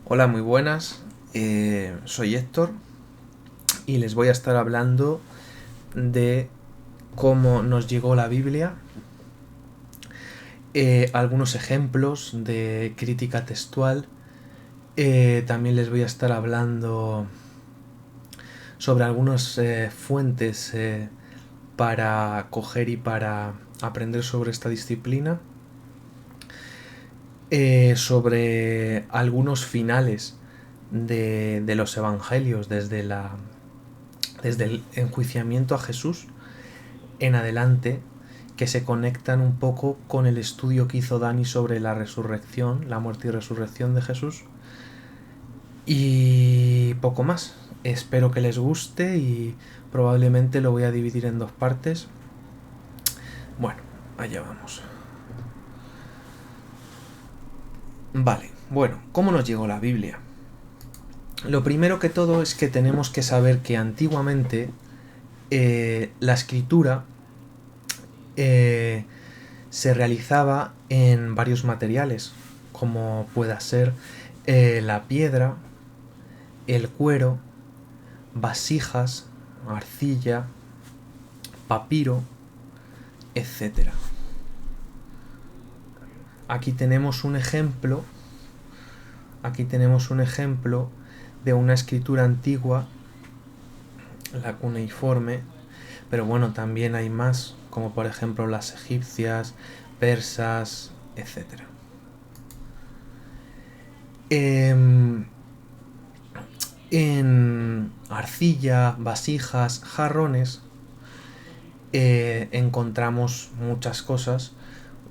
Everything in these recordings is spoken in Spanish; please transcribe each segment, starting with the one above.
Hola, muy buenas. Soy Héctor y les voy a estar hablando de cómo nos llegó la Biblia, algunos ejemplos de crítica textual. También les voy a estar hablando sobre algunas fuentes para coger y para aprender sobre esta disciplina. Sobre algunos finales de los evangelios desde el enjuiciamiento a Jesús en adelante, que se conectan un poco con el estudio que hizo Dani sobre la resurrección, la muerte y resurrección de Jesús. Y poco más. Espero que les guste y probablemente lo voy a dividir en dos partes. Bueno, allá vamos. Vale, bueno, ¿cómo nos llegó la Biblia? Lo primero que todo es que tenemos que saber que antiguamente la escritura se realizaba en varios materiales, como pueda ser la piedra, el cuero, vasijas, arcilla, papiro, etc. Aquí tenemos un ejemplo. Aquí tenemos un ejemplo de una escritura antigua, la cuneiforme, pero bueno, también hay más, como por ejemplo las egipcias, persas, etc. En arcilla, vasijas, jarrones, encontramos muchas cosas.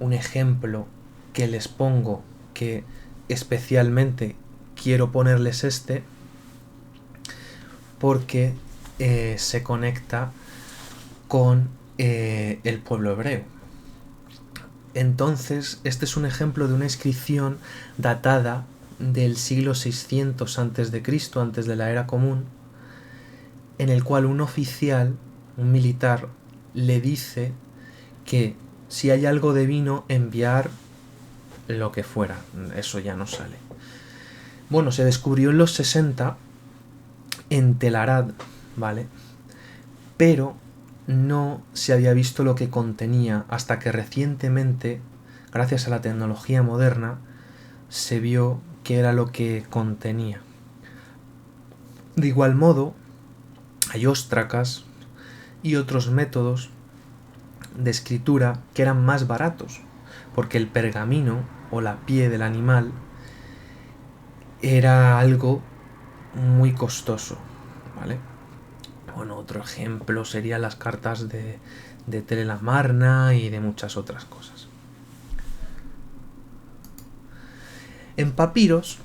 Un ejemplo que les pongo, que especialmente quiero ponerles porque se conecta con el pueblo hebreo. Entonces, este es un ejemplo de una inscripción datada del siglo 600 a.C., antes de la era común, en el cual un oficial, un militar, le dice que si hay algo de vino, enviar lo que fuera. Eso ya no sale. Bueno, se descubrió en los 60 en Tel Arad, ¿vale? Pero no se había visto lo que contenía hasta que recientemente, gracias a la tecnología moderna, se vio qué era lo que contenía. De igual modo, hay óstracas y otros métodos de escritura que eran más baratos, porque el pergamino o la piel del animal era algo muy costoso, ¿vale? Bueno, otro ejemplo serían las cartas de Telemamarna y de muchas otras cosas. En papiros,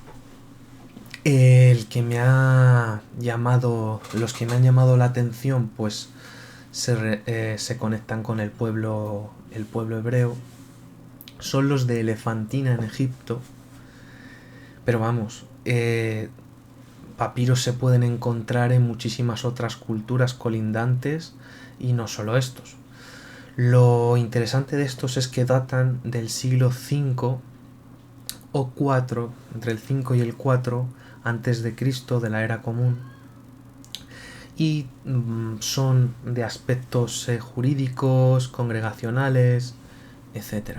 el que me ha llamado, los que me han llamado la atención, pues se conectan con el pueblo hebreo, son los de Elefantina en Egipto. Pero vamos, papiros se pueden encontrar en muchísimas otras culturas colindantes y no solo estos. Lo interesante de estos es que datan del siglo V o IV, entre el 5 y el 4 antes de Cristo, de la era común, y son de aspectos jurídicos, congregacionales, etc.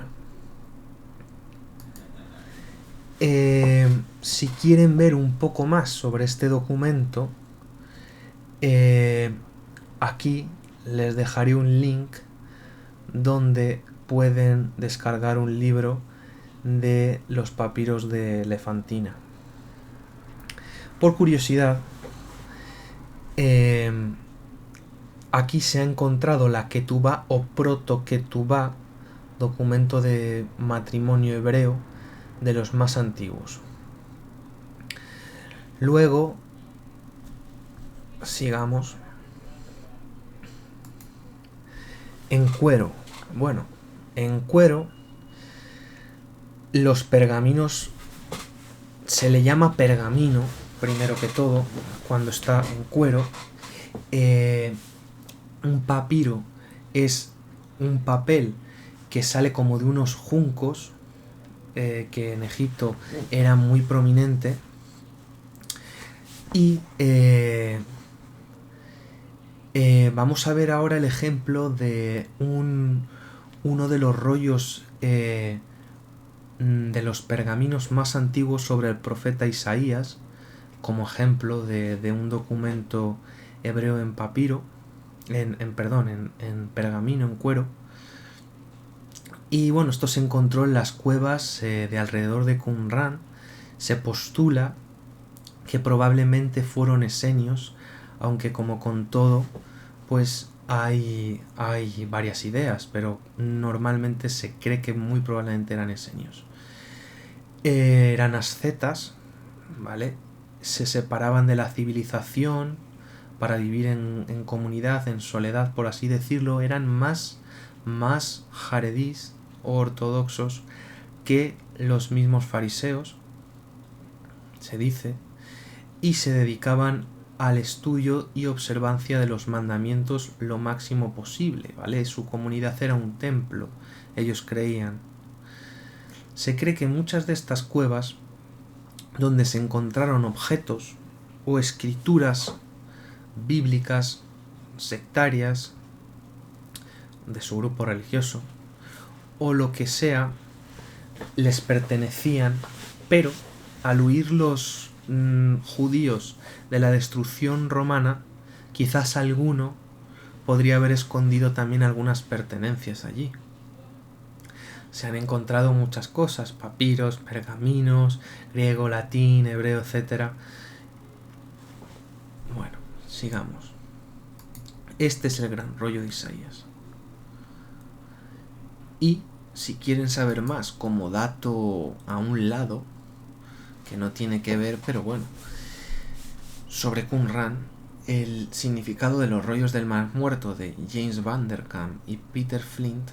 Si quieren ver un poco más sobre este documento, aquí les dejaré un link donde pueden descargar un libro de los papiros de Elefantina. Por curiosidad, aquí se ha encontrado la Ketubá o proto-Ketubá, documento de matrimonio hebreo de los más antiguos. Luego, sigamos. En cuero. Bueno, en cuero los pergaminos se le llama pergamino, primero que todo, cuando está en cuero. Un papiro es un papel que sale como de unos juncos, que en Egipto era muy prominente, Y vamos a ver ahora el ejemplo de uno de los rollos de los pergaminos más antiguos sobre el profeta Isaías, como ejemplo de un documento hebreo en papiro, en pergamino, en cuero. Y bueno, esto se encontró en las cuevas de alrededor de Qumran. Se postula que probablemente fueron esenios, aunque como con todo, pues hay varias ideas, pero normalmente se cree que muy probablemente eran esenios. Eran ascetas, ¿vale? Se separaban de la civilización para vivir en comunidad, en soledad, por así decirlo. Eran más jaredís o ortodoxos que los mismos fariseos, se dice, y se dedicaban al estudio y observancia de los mandamientos lo máximo posible, ¿vale? Su comunidad era un templo, ellos creían. Se cree que muchas de estas cuevas, donde se encontraron objetos o escrituras bíblicas, sectarias, de su grupo religioso, o lo que sea, les pertenecían, pero al huir los judíos de la destrucción romana, quizás alguno podría haber escondido también algunas pertenencias allí. Se han encontrado muchas cosas, papiros, pergaminos, griego, latín, hebreo, etc. Bueno, sigamos. Este es el gran rollo de Isaías. Y si quieren saber más, como dato a un lado, que no tiene que ver, pero bueno, sobre Qumran, el significado de los rollos del Mar Muerto de James Van der Kamp y Peter Flint,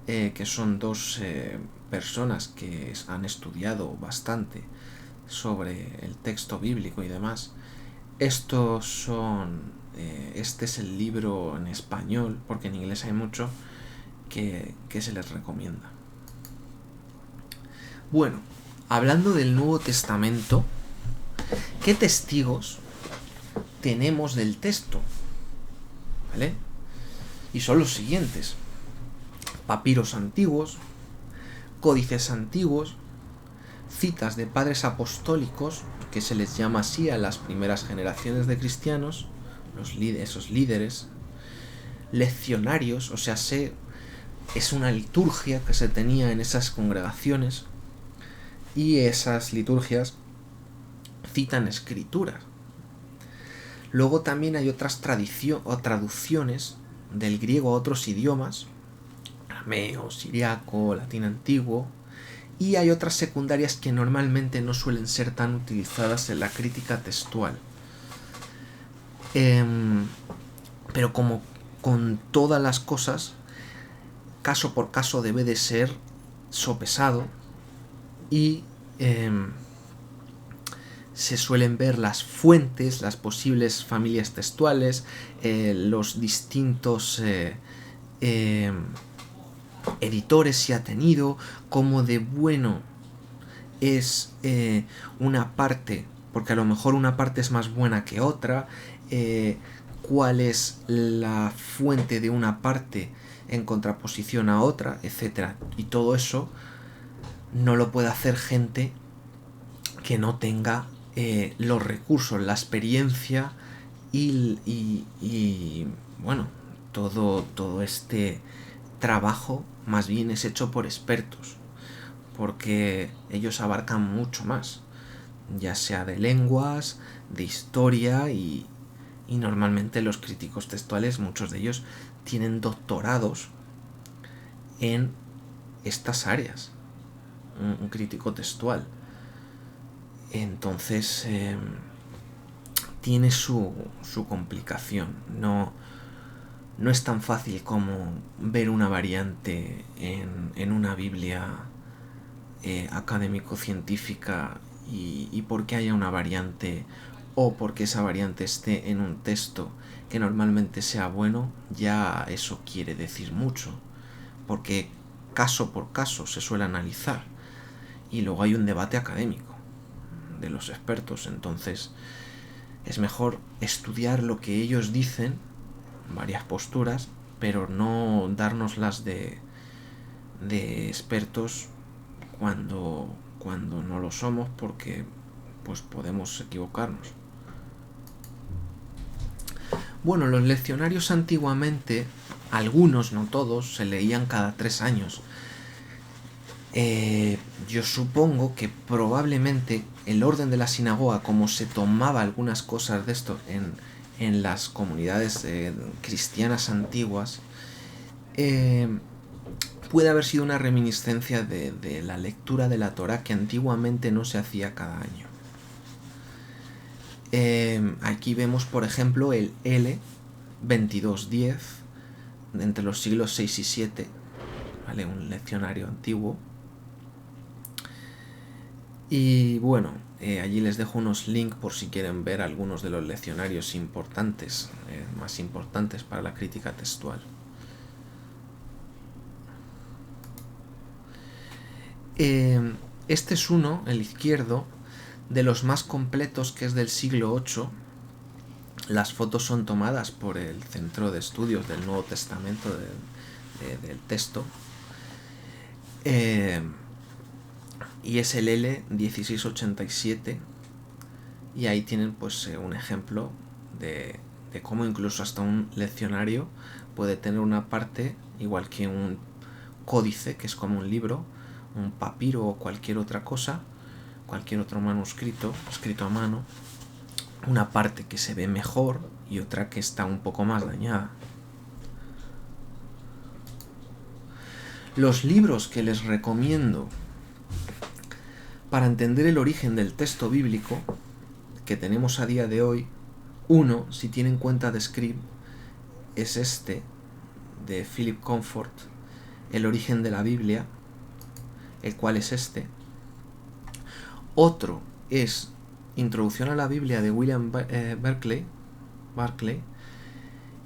que son dos personas que han estudiado bastante sobre el texto bíblico y demás. Estos son este es el libro en español, porque en inglés hay mucho que se les recomienda. Bueno, hablando del Nuevo Testamento, ¿qué testigos tenemos del texto? ¿Vale? Y son los siguientes: papiros antiguos, códices antiguos, citas de padres apostólicos, que se les llama así a las primeras generaciones de cristianos, esos líderes, leccionarios, o sea, es una liturgia que se tenía en esas congregaciones, y esas liturgias citan escrituras. Luego también hay otras traducciones del griego a otros idiomas, arameo, siriaco, latín antiguo, y hay otras secundarias que normalmente no suelen ser tan utilizadas en la crítica textual. Pero como con todas las cosas, caso por caso debe de ser sopesado, y se suelen ver las fuentes, las posibles familias textuales, los distintos editores si ha tenido, cómo de bueno es una parte, porque a lo mejor una parte es más buena que otra, cuál es la fuente de una parte en contraposición a otra, etc. Y todo eso no lo puede hacer gente que no tenga los recursos, la experiencia y bueno, todo este trabajo más bien es hecho por expertos, porque ellos abarcan mucho más, ya sea de lenguas, de historia, y normalmente los críticos textuales, muchos de ellos tienen doctorados en estas áreas, un crítico textual. Entonces tiene su complicación. No es tan fácil como ver una variante en una Biblia académico-científica y porque haya una variante o porque esa variante esté en un texto que normalmente sea bueno, ya eso quiere decir mucho, porque caso por caso se suele analizar y luego hay un debate académico de los expertos. Entonces es mejor estudiar lo que ellos dicen, varias posturas, pero no dárnoslas de expertos cuando no lo somos, porque pues podemos equivocarnos. Bueno, los leccionarios antiguamente, algunos, no todos, se leían cada 3 años. Yo supongo que probablemente el orden de la sinagoga, como se tomaba algunas cosas de esto en las comunidades cristianas antiguas, puede haber sido una reminiscencia de la lectura de la Torá, que antiguamente no se hacía cada año. Aquí vemos, por ejemplo, el L 2210 entre los siglos 6 y 7, ¿vale? Un leccionario antiguo. Y bueno, allí les dejo unos links por si quieren ver algunos de los leccionarios importantes, más importantes para la crítica textual. Este es uno, el izquierdo, de los más completos, que es del siglo VIII. Las fotos son tomadas por el Centro de Estudios del Nuevo Testamento del texto. Y es el L 1687, y ahí tienen pues un ejemplo de cómo incluso hasta un leccionario puede tener una parte, igual que un códice, que es como un libro, un papiro o cualquier otra cosa, cualquier otro manuscrito escrito a mano, una parte que se ve mejor y otra que está un poco más dañada. Los libros que les recomiendo para entender el origen del texto bíblico que tenemos a día de hoy, uno, si tienen cuenta de Scribd, es este, de Philip Comfort, El origen de la Biblia, el cual es este. Otro es Introducción a la Biblia, de William Barclay,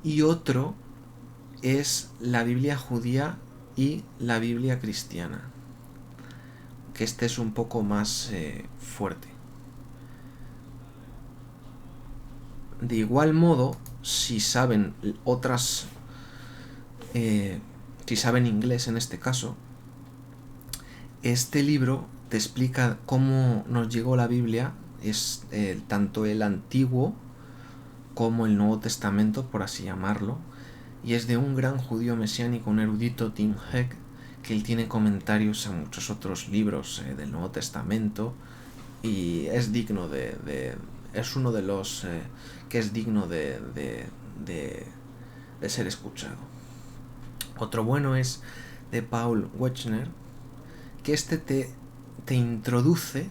y otro es La Biblia judía y la Biblia cristiana, que este es un poco más fuerte. De igual modo, si saben otras, si saben inglés en este caso, este libro te explica cómo nos llegó la Biblia, es tanto el Antiguo como el Nuevo Testamento, por así llamarlo, y es de un gran judío mesiánico, un erudito, Tim Heck, que él tiene comentarios a muchos otros libros del Nuevo Testamento, y es digno es uno de los que es digno de ser escuchado. Otro bueno es de Paul Wechsner, que este te introduce,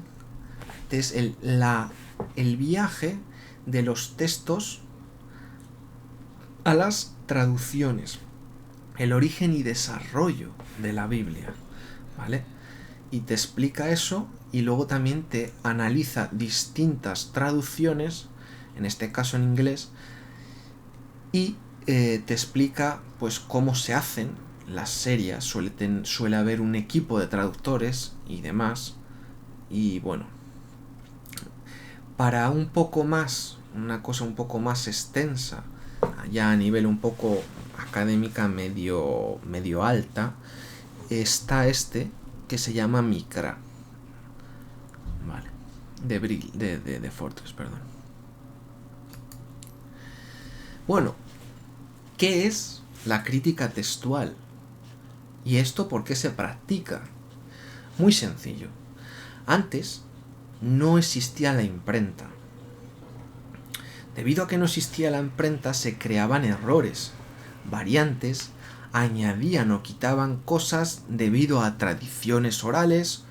es el viaje de los textos a las traducciones, el origen y desarrollo de la Biblia, ¿vale? Y te explica eso, y luego también te analiza distintas traducciones, en este caso en inglés, y te explica pues cómo se hacen las series. Suele haber un equipo de traductores y demás, y bueno, para un poco más, una cosa un poco más extensa, ya a nivel un poco académica medio alta, está este que se llama Mikra, vale, de Fortress, perdón. Bueno, ¿qué es la crítica textual? ¿Y esto por qué se practica? Muy sencillo. Antes no existía la imprenta. Debido a que no existía la imprenta, se creaban errores, variantes, añadían o quitaban cosas debido a tradiciones orales,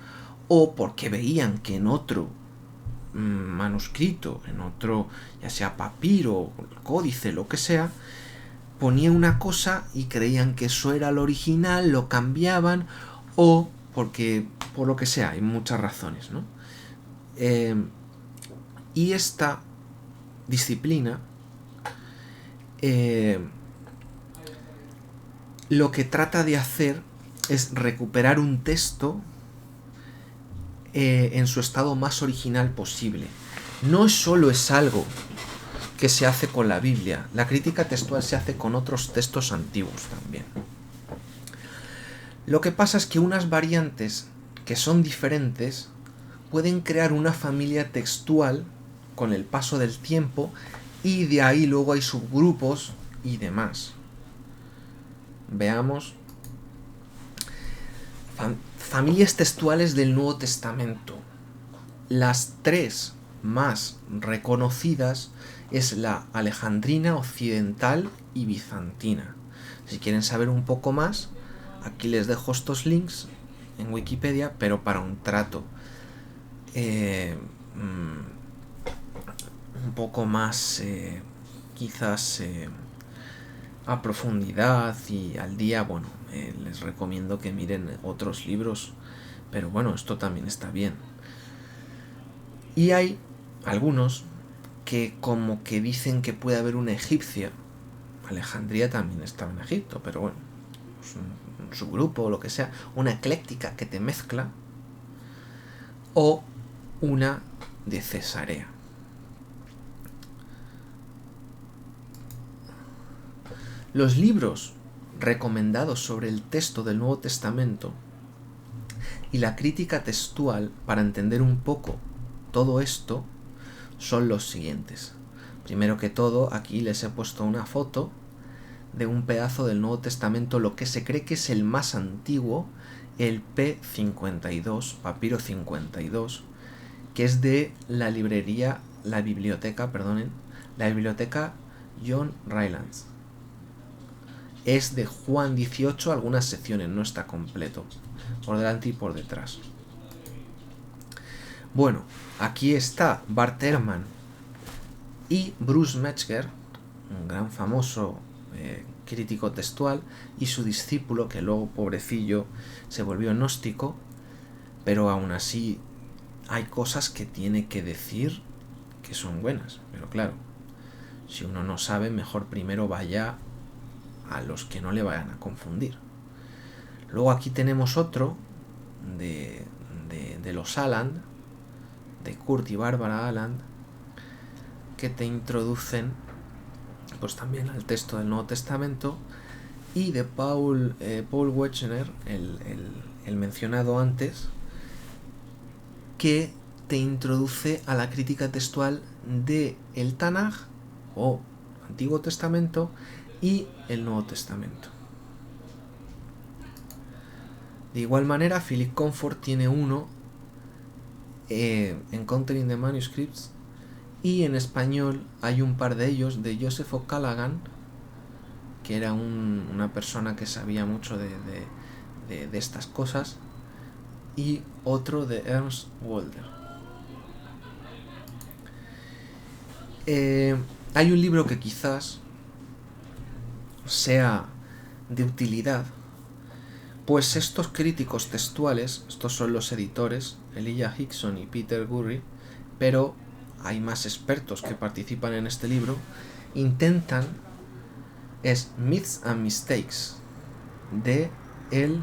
o porque veían que en otro manuscrito, en otro, ya sea papiro, códice, lo que sea, ponía una cosa y creían que eso era lo original, lo cambiaban, o porque, por lo que sea, hay muchas razones, ¿no? Y esta disciplina lo que trata de hacer es recuperar un texto en su estado más original posible. No solo es algo que se hace con la Biblia. La crítica textual se hace con otros textos antiguos también. Lo que pasa es que unas variantes que son diferentes pueden crear una familia textual con el paso del tiempo, y de ahí luego hay subgrupos y demás. Veamos. Familias textuales del Nuevo Testamento. Las tres más reconocidas es la alejandrina, occidental y bizantina. Si quieren saber un poco más, aquí les dejo estos links en Wikipedia, pero para un trato un poco más quizás a profundidad y al día, bueno, les recomiendo que miren otros libros, pero bueno, esto también está bien. Y hay algunos que como que dicen que puede haber una egipcia. Alejandría también estaba en Egipto, pero bueno, pues un subgrupo o lo que sea, una ecléctica que te mezcla, o una de Cesarea. Los libros recomendados sobre el texto del Nuevo Testamento y la crítica textual para entender un poco todo esto son los siguientes. Primero que todo, aquí les he puesto una foto de un pedazo del Nuevo Testamento, lo que se cree que es el más antiguo, el P52, Papiro 52, que es de la biblioteca John Rylands. Es de Juan 18, algunas secciones, no está completo, por delante y por detrás. Bueno, aquí está Bart Ehrman y Bruce Metzger, un gran famoso crítico textual, y su discípulo, que luego, pobrecillo, se volvió gnóstico, pero aún así hay cosas que tiene que decir que son buenas, pero claro, si uno no sabe, mejor primero vaya a los que no le vayan a confundir. Luego aquí tenemos otro de los Aland, de Kurt y Barbara Aland, que te introducen pues también al texto del Nuevo Testamento, y de Paul Wechner, el mencionado antes, que te introduce a la crítica textual de el Tanaj o Antiguo Testamento y el Nuevo Testamento. De igual manera, Philip Comfort tiene uno, Encountering the Manuscripts, y en español hay un par de ellos, de Joseph O'Callaghan, que era una persona que sabía mucho de estas cosas, y otro de Ernst Walder. Hay un libro que quizás sea de utilidad, pues estos críticos textuales, estos son los editores, Elijah Hixson y Peter Gurry, pero hay más expertos que participan en este libro, es Myths and Mistakes, de el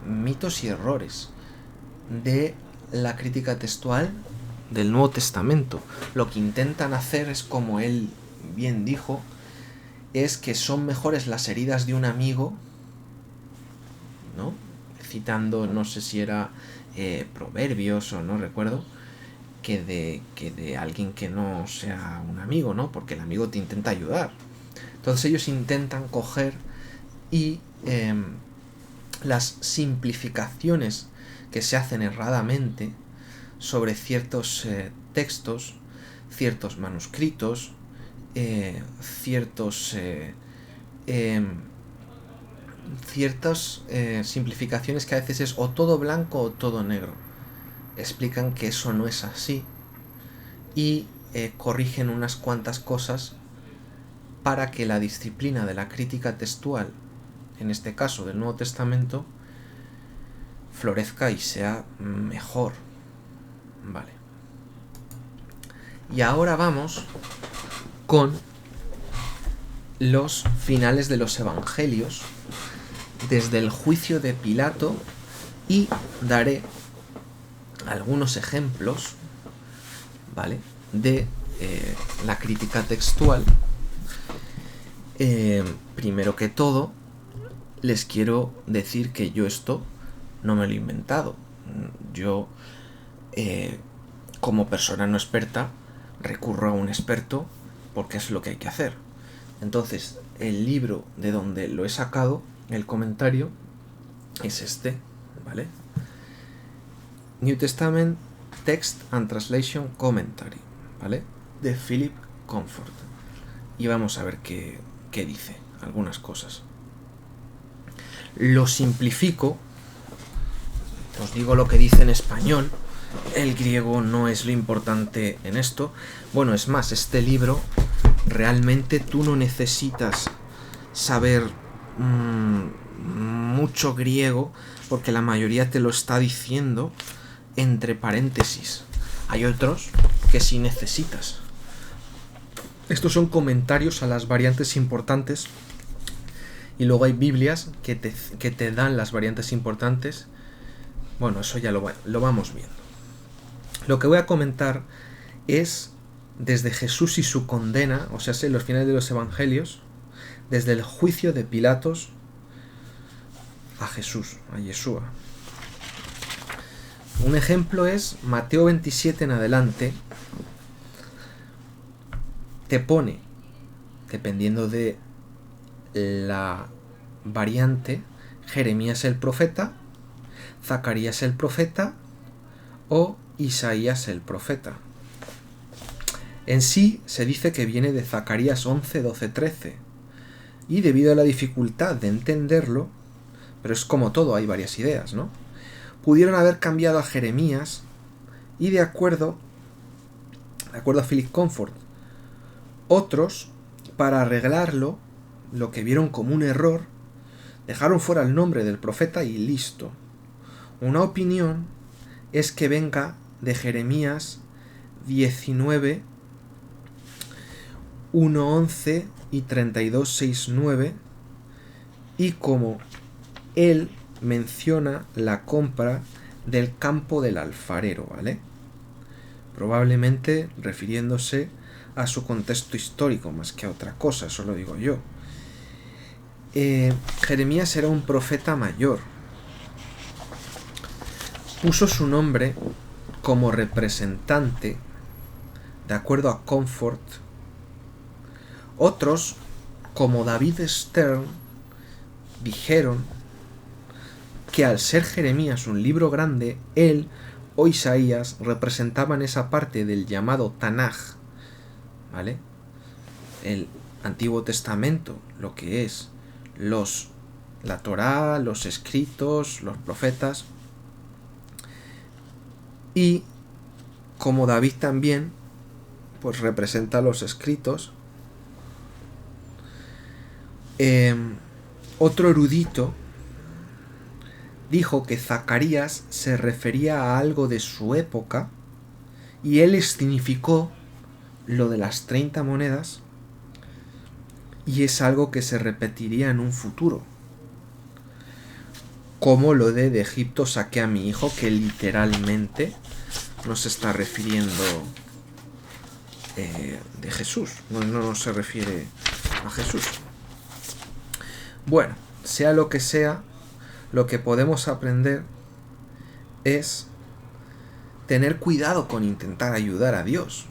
mitos y errores de la crítica textual del Nuevo Testamento. Lo que intentan hacer es, como él bien dijo, es que son mejores las heridas de un amigo, ¿no? Citando, no sé si era Proverbios o no recuerdo, que de alguien que no sea un amigo, ¿no? Porque el amigo te intenta ayudar. Entonces ellos intentan coger y las simplificaciones que se hacen erradamente sobre ciertos textos, ciertos manuscritos, ciertas simplificaciones que a veces es o todo blanco o todo negro. Explican que eso no es así y corrigen unas cuantas cosas para que la disciplina de la crítica textual, en este caso del Nuevo Testamento, florezca y sea mejor. Vale. Y ahora vamos con los finales de los evangelios, desde el juicio de Pilato, y daré algunos ejemplos, ¿vale?, de la crítica textual, primero que todo, les quiero decir que yo esto no me lo he inventado. Yo, como persona no experta, recurro a un experto porque es lo que hay que hacer. Entonces, el libro de donde lo he sacado, el comentario, es este, ¿vale? New Testament Text and Translation Commentary, ¿vale? De Philip Comfort. Y vamos a ver qué dice, algunas cosas. Lo simplifico, os digo lo que dice en español, el griego no es lo importante en esto. Bueno, es más, este libro realmente tú no necesitas saber mucho griego porque la mayoría te lo está diciendo entre paréntesis. Hay otros que sí necesitas. Estos son comentarios a las variantes importantes y luego hay Biblias que te dan las variantes importantes. Bueno, eso ya lo vamos viendo. Lo que voy a comentar es desde Jesús y su condena, o sea, los finales de los evangelios, desde el juicio de Pilatos a Jesús, a Yeshua. Un ejemplo es Mateo 27 en adelante. Te pone, dependiendo de la variante, Jeremías el profeta, Zacarías el profeta o Isaías el profeta. En sí se dice que viene de Zacarías 11, 12, 13 y debido a la dificultad de entenderlo, pero es como todo, hay varias ideas, ¿no? Pudieron haber cambiado a Jeremías y de acuerdo a Philip Comfort, otros, para arreglarlo, lo que vieron como un error, dejaron fuera el nombre del profeta y listo. Una opinión es que venga de Jeremías 19, 1:11 y 32:6-9 y como él menciona la compra del campo del alfarero, ¿vale? Probablemente refiriéndose a su contexto histórico más que a otra cosa, eso lo digo yo. Jeremías era un profeta mayor. Puso su nombre como representante, de acuerdo a Comfort. Otros, como David Stern, dijeron que al ser Jeremías un libro grande, él o Isaías representaban esa parte del llamado Tanaj, ¿vale? El Antiguo Testamento, lo que es la Torá, los escritos, los profetas. Y como David también, pues representa los escritos. Otro erudito dijo que Zacarías se refería a algo de su época y él significó lo de las 30 monedas y es algo que se repetiría en un futuro, como lo de Egipto saqué a mi hijo, que literalmente no se está refiriendo de Jesús, no se refiere a Jesús. Bueno, sea lo que sea, lo que podemos aprender es tener cuidado con intentar ayudar a Dios,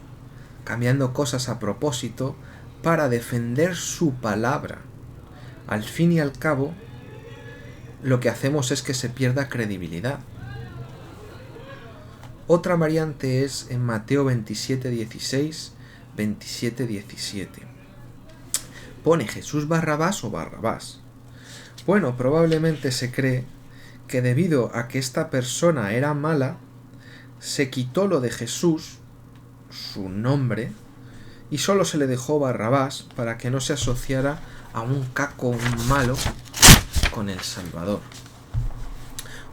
cambiando cosas a propósito para defender su palabra. Al fin y al cabo, lo que hacemos es que se pierda credibilidad. Otra variante es en Mateo 27:16, 27:17. Pone Jesús Barrabás o Barrabás. Bueno, probablemente se cree que debido a que esta persona era mala, se quitó lo de Jesús, su nombre, y solo se le dejó Barrabás para que no se asociara a un caco, un malo, con el Salvador.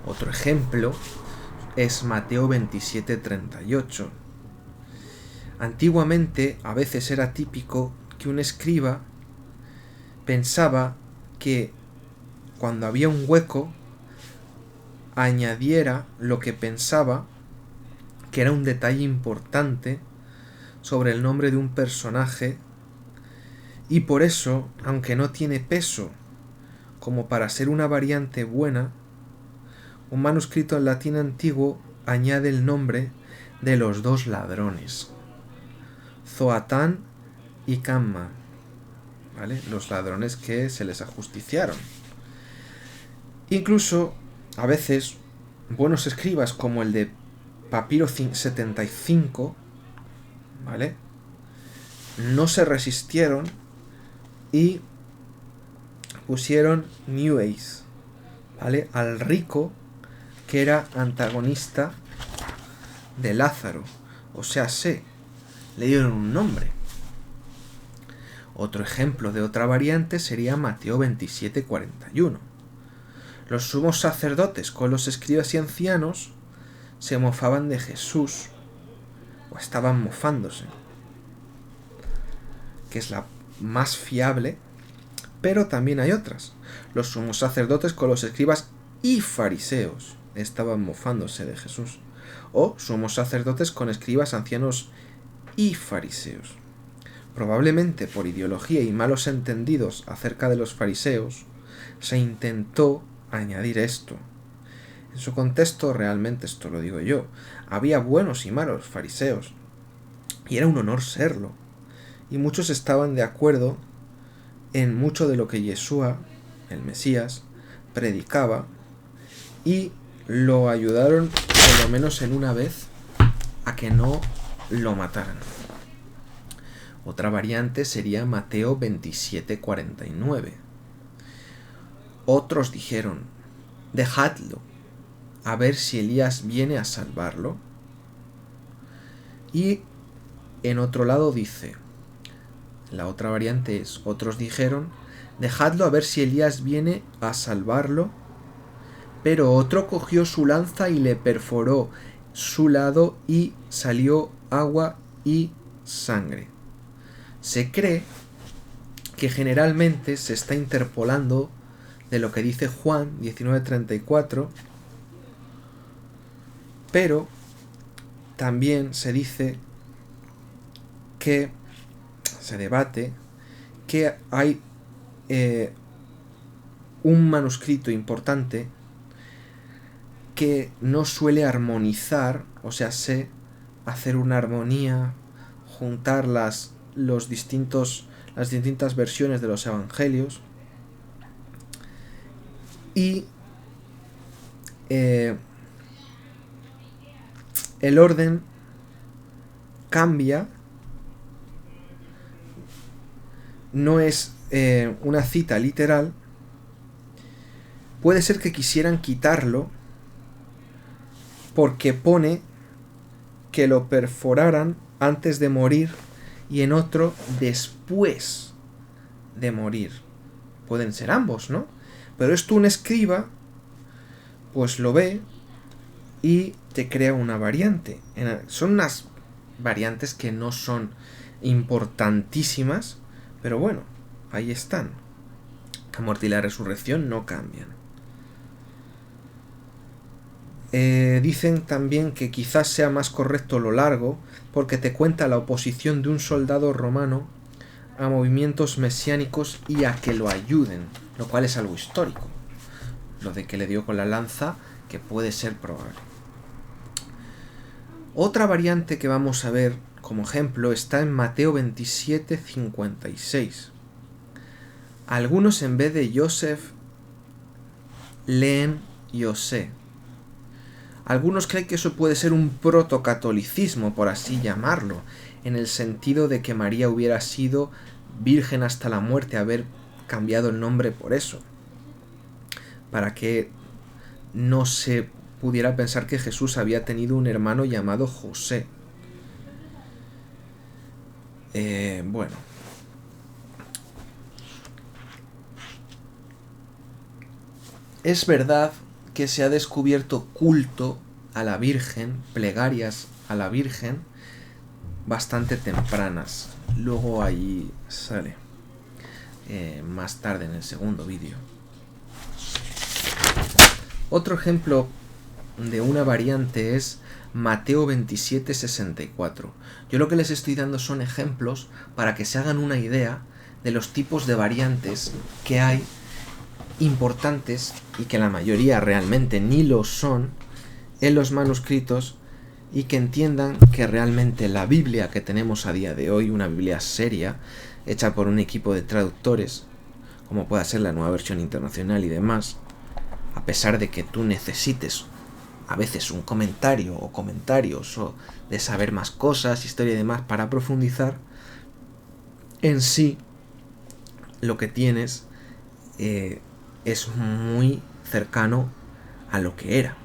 Otro ejemplo es Mateo 27:38. Antiguamente a veces era típico que un escriba pensaba que cuando había un hueco añadiera lo que pensaba que era un detalle importante sobre el nombre de un personaje y por eso, aunque no tiene peso como para ser una variante buena, un manuscrito en latín antiguo añade el nombre de los dos ladrones, Zoatán y Camma, ¿vale? Los ladrones que se les ajusticiaron. Incluso, a veces, buenos escribas como el de Papiro 75, ¿vale?, no se resistieron y pusieron Neues, ¿vale?, al rico que era antagonista de Lázaro. O sea, le dieron un nombre. Otro ejemplo de otra variante sería Mateo 27:41. Los sumos sacerdotes con los escribas y ancianos se mofaban de Jesús, o estaban mofándose, que es la más fiable, pero también hay otras. Los sumos sacerdotes con los escribas y fariseos estaban mofándose de Jesús, o sumos sacerdotes con escribas, ancianos y fariseos. Probablemente por ideología y malos entendidos acerca de los fariseos, se intentó añadir esto. En su contexto, realmente, esto lo digo yo, había buenos y malos fariseos, y era un honor serlo, y muchos estaban de acuerdo en mucho de lo que Yeshua, el Mesías, predicaba, y lo ayudaron, por lo menos en una vez, a que no lo mataran. Otra variante sería Mateo 27:49. Otros dijeron: dejadlo, a ver si Elías viene a salvarlo. Y en otro lado dice, la otra variante es, otros dijeron: dejadlo a ver si Elías viene a salvarlo. Pero otro cogió su lanza y le perforó su lado y salió agua y sangre. Se cree que generalmente se está interpolando de lo que dice Juan 19:34, pero también se dice que se debate que hay un manuscrito importante que no suele armonizar, o sea, hacer una armonía, juntar las distintas versiones de los evangelios, y el orden cambia, no es una cita literal. Puede ser que quisieran quitarlo porque pone que lo perforaran antes de morir y en otro después de morir. Pueden ser ambos, ¿no? Pero esto un escriba pues lo ve y te crea una variante. Son unas variantes que no son importantísimas, pero bueno, ahí están. La muerte y la resurrección no cambian. Dicen también que quizás sea más correcto lo largo, porque te cuenta la oposición de un soldado romano a movimientos mesiánicos y a que lo ayuden, lo cual es algo histórico. Lo de que le dio con la lanza, que puede ser probable. Otra variante que vamos a ver como ejemplo está en Mateo 27:56. Algunos en vez de Yosef leen Yosé. Algunos creen que eso puede ser un protocatolicismo, por así llamarlo, en el sentido de que María hubiera sido virgen hasta la muerte, haber cambiado el nombre por eso, para que no se pudiera pensar que Jesús había tenido un hermano llamado José. Bueno. Es verdad que se ha descubierto culto a la Virgen, plegarias a la Virgen, bastante tempranas. Luego allí sale, más tarde en el segundo vídeo. Otro ejemplo de una variante es Mateo 27, 64. Yo lo que les estoy dando son ejemplos para que se hagan una idea de los tipos de variantes que hay importantes y que la mayoría realmente ni lo son en los manuscritos, y que entiendan que realmente la Biblia que tenemos a día de hoy, una Biblia seria, hecha por un equipo de traductores, como pueda ser la Nueva Versión Internacional y demás, a pesar de que tú necesites a veces un comentario o comentarios o de saber más cosas, historia y demás para profundizar, en sí lo que tienes es muy cercano a lo que era.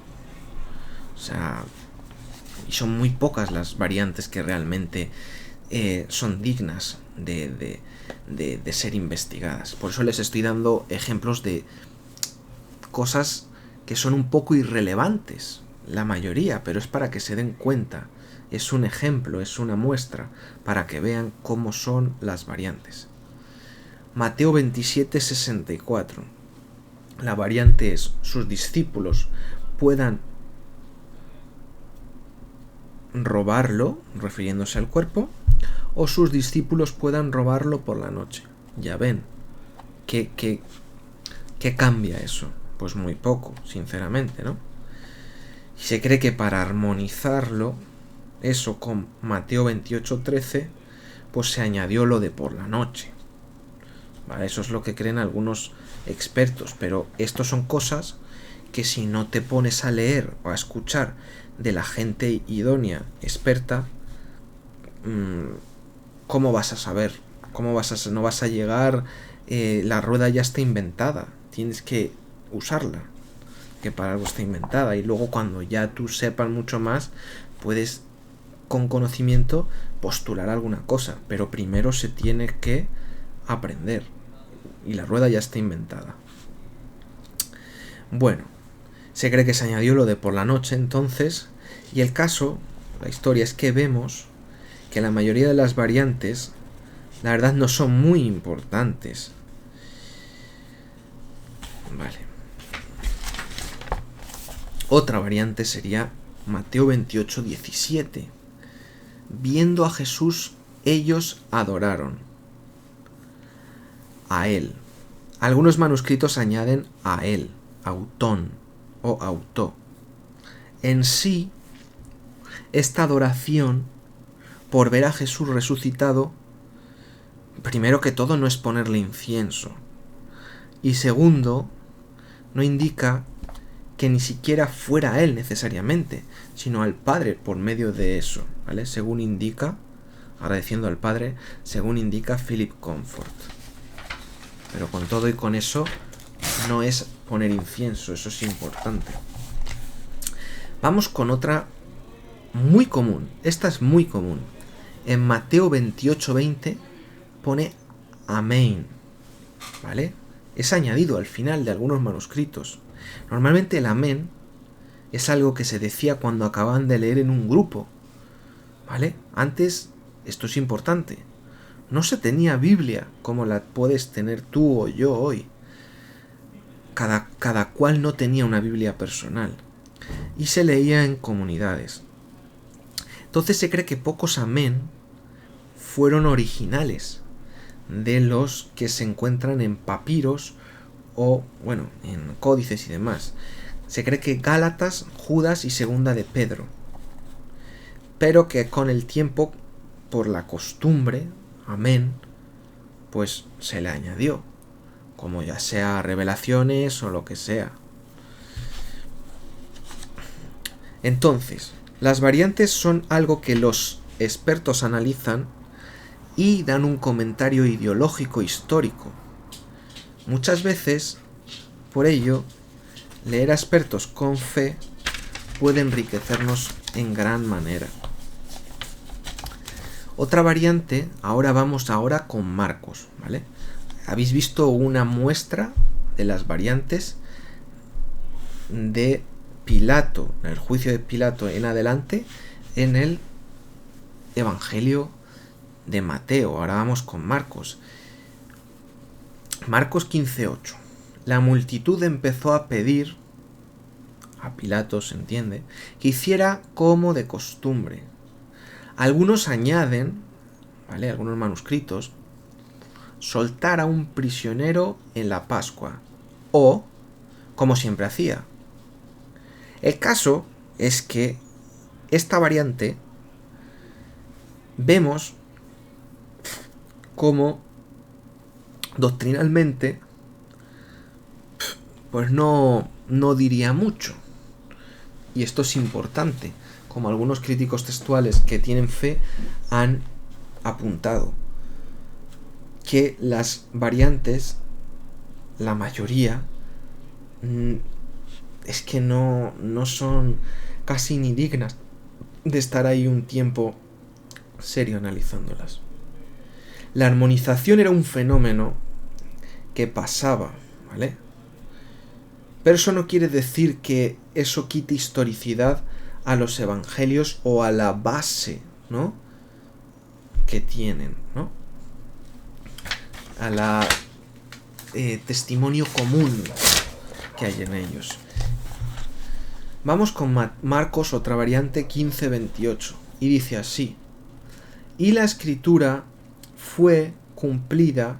O sea, y son muy pocas las variantes que realmente son dignas de ser investigadas. Por eso les estoy dando ejemplos de cosas que son un poco irrelevantes, la mayoría, pero es para que se den cuenta. Es un ejemplo, es una muestra, para que vean cómo son las variantes. Mateo 27, 64. La variante es: sus discípulos puedan robarlo, refiriéndose al cuerpo, o sus discípulos puedan robarlo por la noche. Ya ven, ¿qué cambia eso? Pues muy poco, sinceramente, ¿no? Y se cree que para armonizarlo, eso con Mateo 28, 13, pues se añadió lo de por la noche. ¿Vale? Eso es lo que creen algunos expertos, pero esto son cosas que si no te pones a leer o a escuchar de la gente idónea, experta, ¿cómo vas a saber? No vas a llegar? La rueda ya está inventada, tienes que usarla, que para algo está inventada, y luego cuando ya tú sepas mucho más, puedes con conocimiento postular alguna cosa, pero primero se tiene que aprender, y la rueda ya está inventada. Bueno, se cree que se añadió lo de por la noche entonces, y el caso, la historia es que vemos que la mayoría de las variantes, la verdad, no son muy importantes. Vale. Otra variante sería Mateo 28, 17. Viendo a Jesús, ellos adoraron a él. Algunos manuscritos añaden a él, autón o autó. En sí, esta adoración por ver a Jesús resucitado, primero que todo, no es ponerle incienso, y segundo, no indica que ni siquiera fuera a él necesariamente, sino al Padre por medio de eso, ¿vale? Según indica, agradeciendo al Padre, según indica Philip Comfort. Pero con todo y con eso, no es poner incienso, eso es importante. Vamos con otra muy común, esta es muy común. En Mateo 28, 20 pone amén, ¿vale? Es añadido al final de algunos manuscritos. Normalmente el amén es algo que se decía cuando acababan de leer en un grupo, ¿vale? Antes, esto es importante, no se tenía Biblia como la puedes tener tú o yo hoy. Cada cual no tenía una Biblia personal y se leía en comunidades. Entonces se cree que pocos amén fueron originales de los que se encuentran en papiros o, bueno, en códices y demás. Se cree que Gálatas, Judas y Segunda de Pedro, pero que con el tiempo, por la costumbre, amén, pues se le añadió, como ya sea revelaciones o lo que sea. Entonces, las variantes son algo que los expertos analizan y dan un comentario ideológico histórico. Muchas veces, por ello, leer a expertos con fe puede enriquecernos en gran manera. Otra variante, vamos con Marcos, ¿vale? Habéis visto una muestra de las variantes de Pilato, en el juicio de Pilato en adelante, en el Evangelio de Mateo. Ahora vamos con Marcos. Marcos 15:8. La multitud empezó a pedir a Pilato se entiende, que hiciera como de costumbre. Algunos añaden, ¿vale?, algunos manuscritos, soltar a un prisionero en la Pascua, o como siempre hacía. El caso es que esta variante vemos como doctrinalmente pues no diría mucho. Y esto es importante, como algunos críticos textuales que tienen fe han apuntado, que las variantes, la mayoría, es que no son casi ni dignas de estar ahí un tiempo serio analizándolas. La armonización era un fenómeno que pasaba, ¿vale? Pero eso no quiere decir que eso quite historicidad a los evangelios o a la base, ¿no?, que tienen, ¿no?, a la testimonio común que hay en ellos. Vamos con Marcos, otra variante, 15:28, y dice así: y la escritura fue cumplida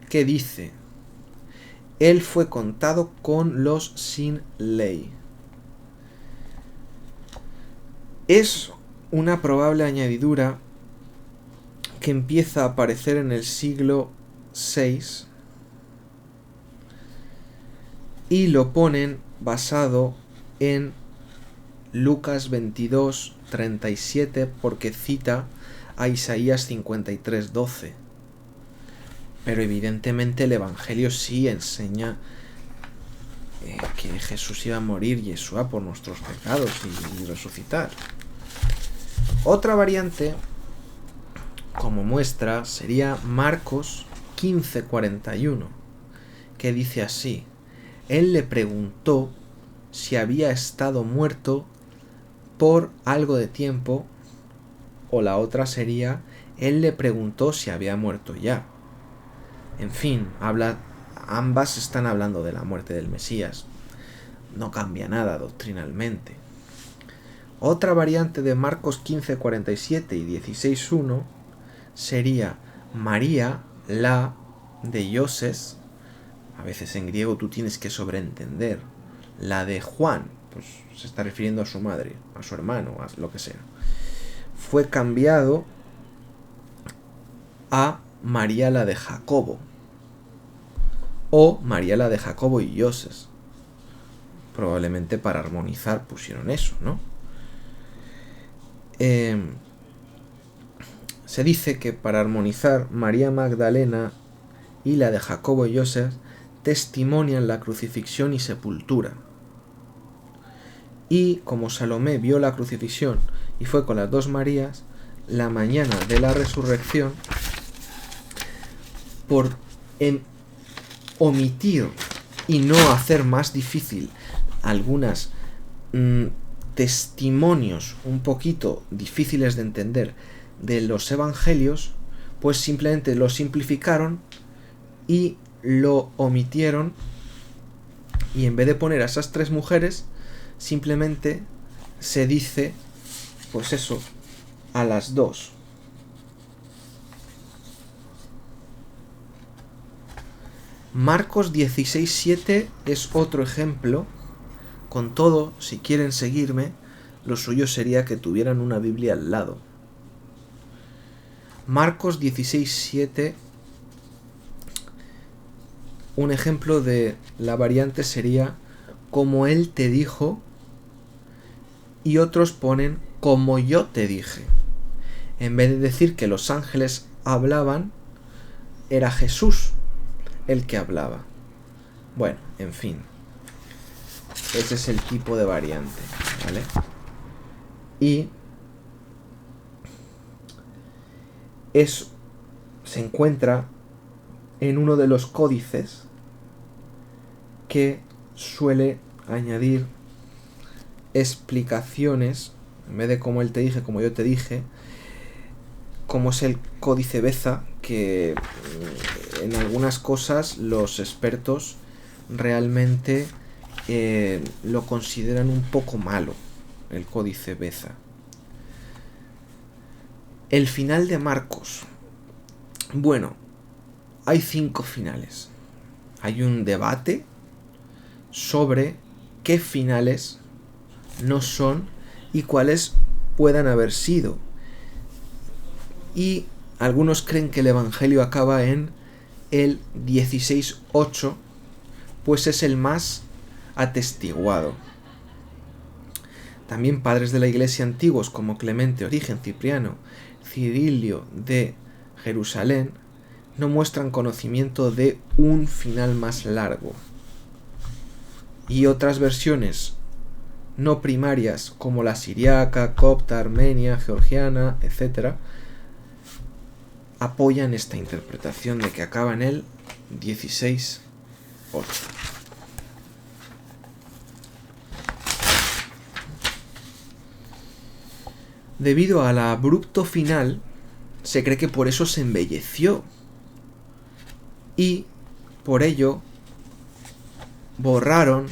que dice: él fue contado con los sin ley. Es una probable añadidura que empieza a aparecer en el siglo VI y lo ponen basado en Lucas 22:37, porque cita a Isaías 53:12. Pero evidentemente el Evangelio sí enseña que Jesús iba a morir, Yeshua, por nuestros pecados y resucitar. Otra variante, como muestra, sería Marcos 15:41, que dice así: él le preguntó si había estado muerto por algo de tiempo, o la otra sería: él le preguntó si había muerto ya. En fin, ambas están hablando de la muerte del Mesías. No cambia nada doctrinalmente. Otra variante de Marcos 15:47 y 16:1 sería María, la de Yoses. A veces en griego tú tienes que sobreentender. La de Juan, pues se está refiriendo a su madre, a su hermano, a lo que sea. Fue cambiado a María, la de Jacobo, o María, la de Jacobo y Yoses. Probablemente para armonizar pusieron eso, ¿no? Se dice que para armonizar, María Magdalena y la de Jacobo y Yoses testimonian la crucifixión y sepultura. Y como Salomé vio la crucifixión y fue con las dos Marías, la mañana de la resurrección, por omitir y no hacer más difícil algunas testimonios un poquito difíciles de entender de los evangelios, pues simplemente lo simplificaron y lo omitieron, y en vez de poner a esas tres mujeres, simplemente se dice, pues eso, a las dos. Marcos 16:7 es otro ejemplo. Con todo, si quieren seguirme, lo suyo sería que tuvieran una Biblia al lado. Marcos 16:7, un ejemplo de la variante sería como él te dijo, y otros ponen como yo te dije. En vez de decir que los ángeles hablaban, era Jesús el que hablaba. Bueno, en fin, ese es el tipo de variante, ¿vale? Y se encuentra en uno de los códices que suele añadir explicaciones, en vez de como él te dije, como yo te dije, como es el códice Beza, que en algunas cosas los expertos realmente lo consideran un poco malo, el Códice Beza. El final de Marcos. Bueno, hay 5 finales. Hay un debate sobre qué finales no son y cuáles puedan haber sido. Y algunos creen que el Evangelio acaba en el 16:8, pues es el más atestiguado. También padres de la Iglesia antiguos como Clemente, Origen, Cipriano, Cirilio de Jerusalén no muestran conocimiento de un final más largo. Y otras versiones no primarias como la siriaca, copta, armenia, georgiana, etc., apoyan esta interpretación de que acaba en el 16:8. Debido al abrupto final, se cree que por eso se embelleció y por ello borraron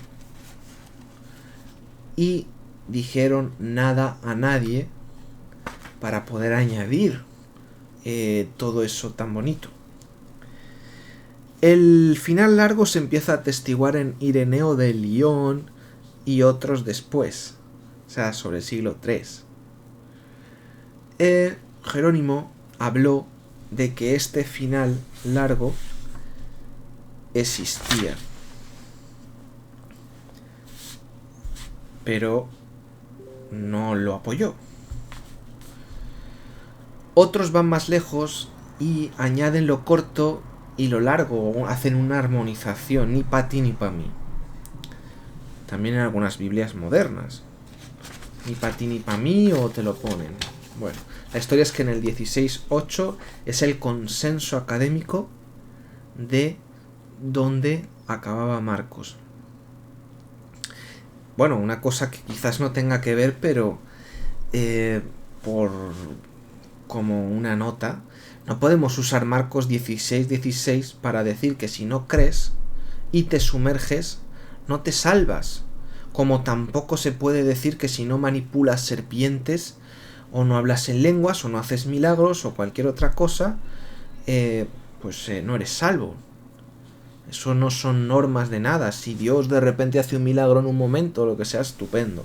y dijeron nada a nadie para poder añadir todo eso tan bonito. El final largo se empieza a atestiguar en Ireneo de Lyon y otros después, o sea, sobre el siglo III. Jerónimo habló de que este final largo existía, pero no lo apoyó. Otros van más lejos y añaden lo corto y lo largo, hacen una armonización, ni pa' ti ni pa' mí. También en algunas Biblias modernas, ni pa' ti ni pa' mí, o te lo ponen. Bueno, la historia es que en el 16:8 es el consenso académico de donde acababa Marcos. Bueno, una cosa que quizás no tenga que ver, pero por como una nota, no podemos usar Marcos 16:16 para decir que si no crees y te sumerges, no te salvas. Como tampoco se puede decir que si no manipulas serpientes, o no hablas en lenguas, o no haces milagros, o cualquier otra cosa, no eres salvo. Eso no son normas de nada. Si Dios de repente hace un milagro en un momento, lo que sea, estupendo.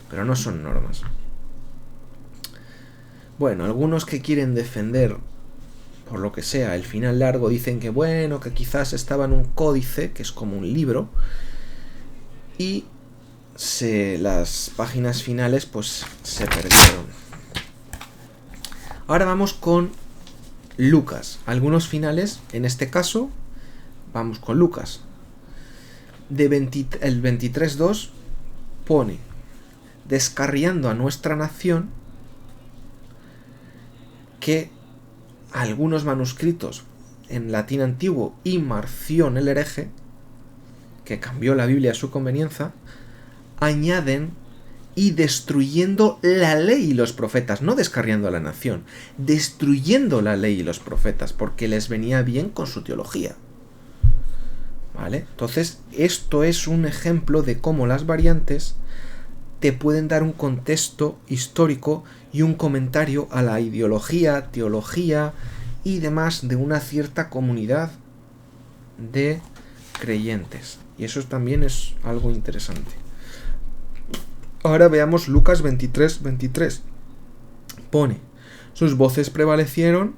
Pero no son normas. Bueno, algunos que quieren defender, por lo que sea, el final largo, dicen que bueno, que quizás estaba en un códice, que es como un libro, y las páginas finales pues se perdieron. Ahora vamos con Lucas. Algunos finales, en este caso, vamos con Lucas. El 23:2 pone: descarriando a nuestra nación, que algunos manuscritos en latín antiguo y Marción el hereje, que cambió la Biblia a su conveniencia, añaden y destruyendo la ley y los profetas, no descarriando a la nación, destruyendo la ley y los profetas, porque les venía bien con su teología. ¿Vale? Entonces, esto es un ejemplo de cómo las variantes te pueden dar un contexto histórico y un comentario a la ideología, teología y demás de una cierta comunidad de creyentes. Y eso también es algo interesante. Ahora veamos Lucas 23:23. Pone: sus voces prevalecieron,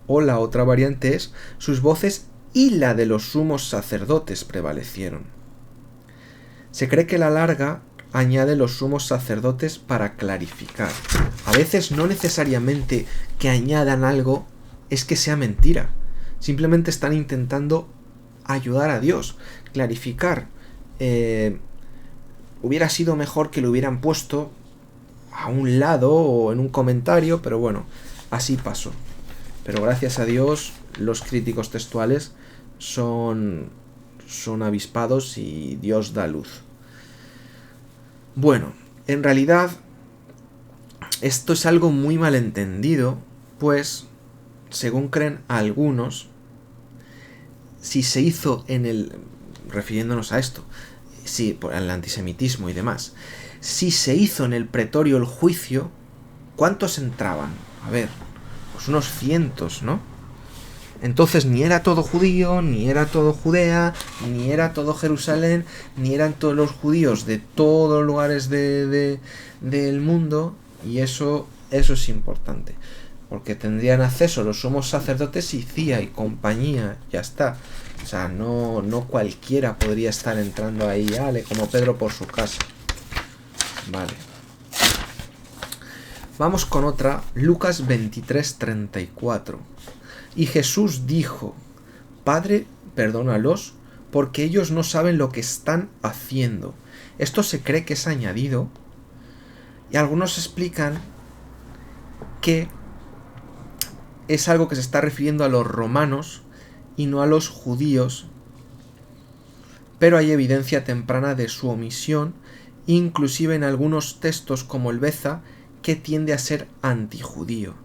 o la otra variante es: sus voces y la de los sumos sacerdotes prevalecieron. Se cree que la larga añade los sumos sacerdotes para clarificar. A veces no necesariamente que añadan algo es que sea mentira. Simplemente están intentando ayudar a Dios, clarificar. Hubiera sido mejor que lo hubieran puesto a un lado o en un comentario, pero bueno, así pasó. Pero gracias a Dios, los críticos textuales son avispados y Dios da luz. Bueno, en realidad esto es algo muy malentendido, pues, según creen algunos, si se hizo refiriéndonos a esto, sí, por el antisemitismo y demás. Si se hizo en el pretorio el juicio, ¿cuántos entraban? A ver, pues unos cientos, ¿no? Entonces ni era todo judío, ni era todo Judea, ni era todo Jerusalén, ni eran todos los judíos de todos los lugares del mundo, y eso es importante, porque tendrían acceso los sumos sacerdotes y Cía y compañía, ya está. O sea, no cualquiera podría estar entrando ahí, como Pedro por su casa. Vale. Vamos con otra, Lucas 23:34. Y Jesús dijo: Padre, perdónalos, porque ellos no saben lo que están haciendo. Esto se cree que es añadido, y algunos explican que es algo que se está refiriendo a los romanos y no a los judíos, pero hay evidencia temprana de su omisión, inclusive en algunos textos como el Beza, que tiende a ser antijudío.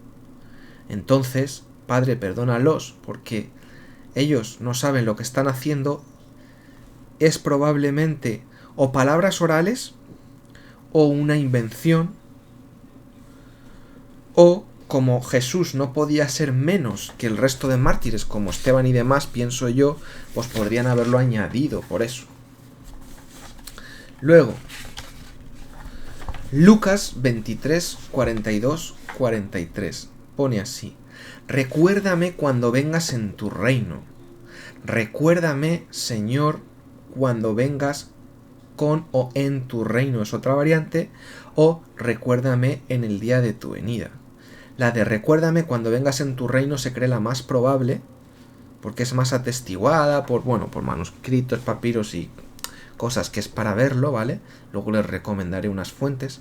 Entonces, Padre, perdónalos, porque ellos no saben lo que están haciendo, es probablemente o palabras orales, o una invención, o como Jesús no podía ser menos que el resto de mártires, como Esteban y demás, pienso yo, pues podrían haberlo añadido por eso. Luego, Lucas 23, 42, 43, pone así: Recuérdame cuando vengas en tu reino. Recuérdame, Señor, cuando vengas con o en tu reino, es otra variante, o recuérdame en el día de tu venida. La de recuérdame cuando vengas en tu reino se cree la más probable, porque es más atestiguada por manuscritos, papiros y cosas que es para verlo, ¿vale? Luego les recomendaré unas fuentes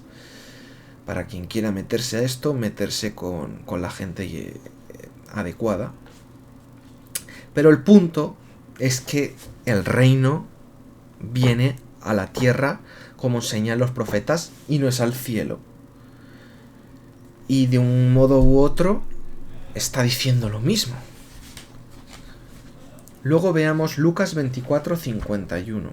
para quien quiera meterse a esto, meterse con la gente adecuada. Pero el punto es que el reino viene a la tierra, como enseñan los profetas, y no es al cielo. Y de un modo u otro está diciendo lo mismo. Luego veamos Lucas 24, 51.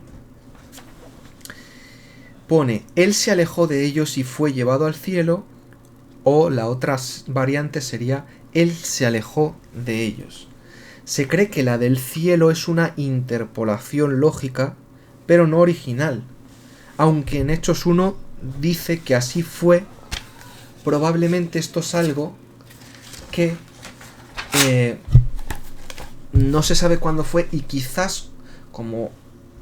Pone: Él se alejó de ellos y fue llevado al cielo, o la otra variante sería: Él se alejó de ellos. Se cree que la del cielo es una interpolación lógica, pero no original, aunque en Hechos 1 dice que así fue. Probablemente esto es algo que no se sabe cuándo fue, y quizás, como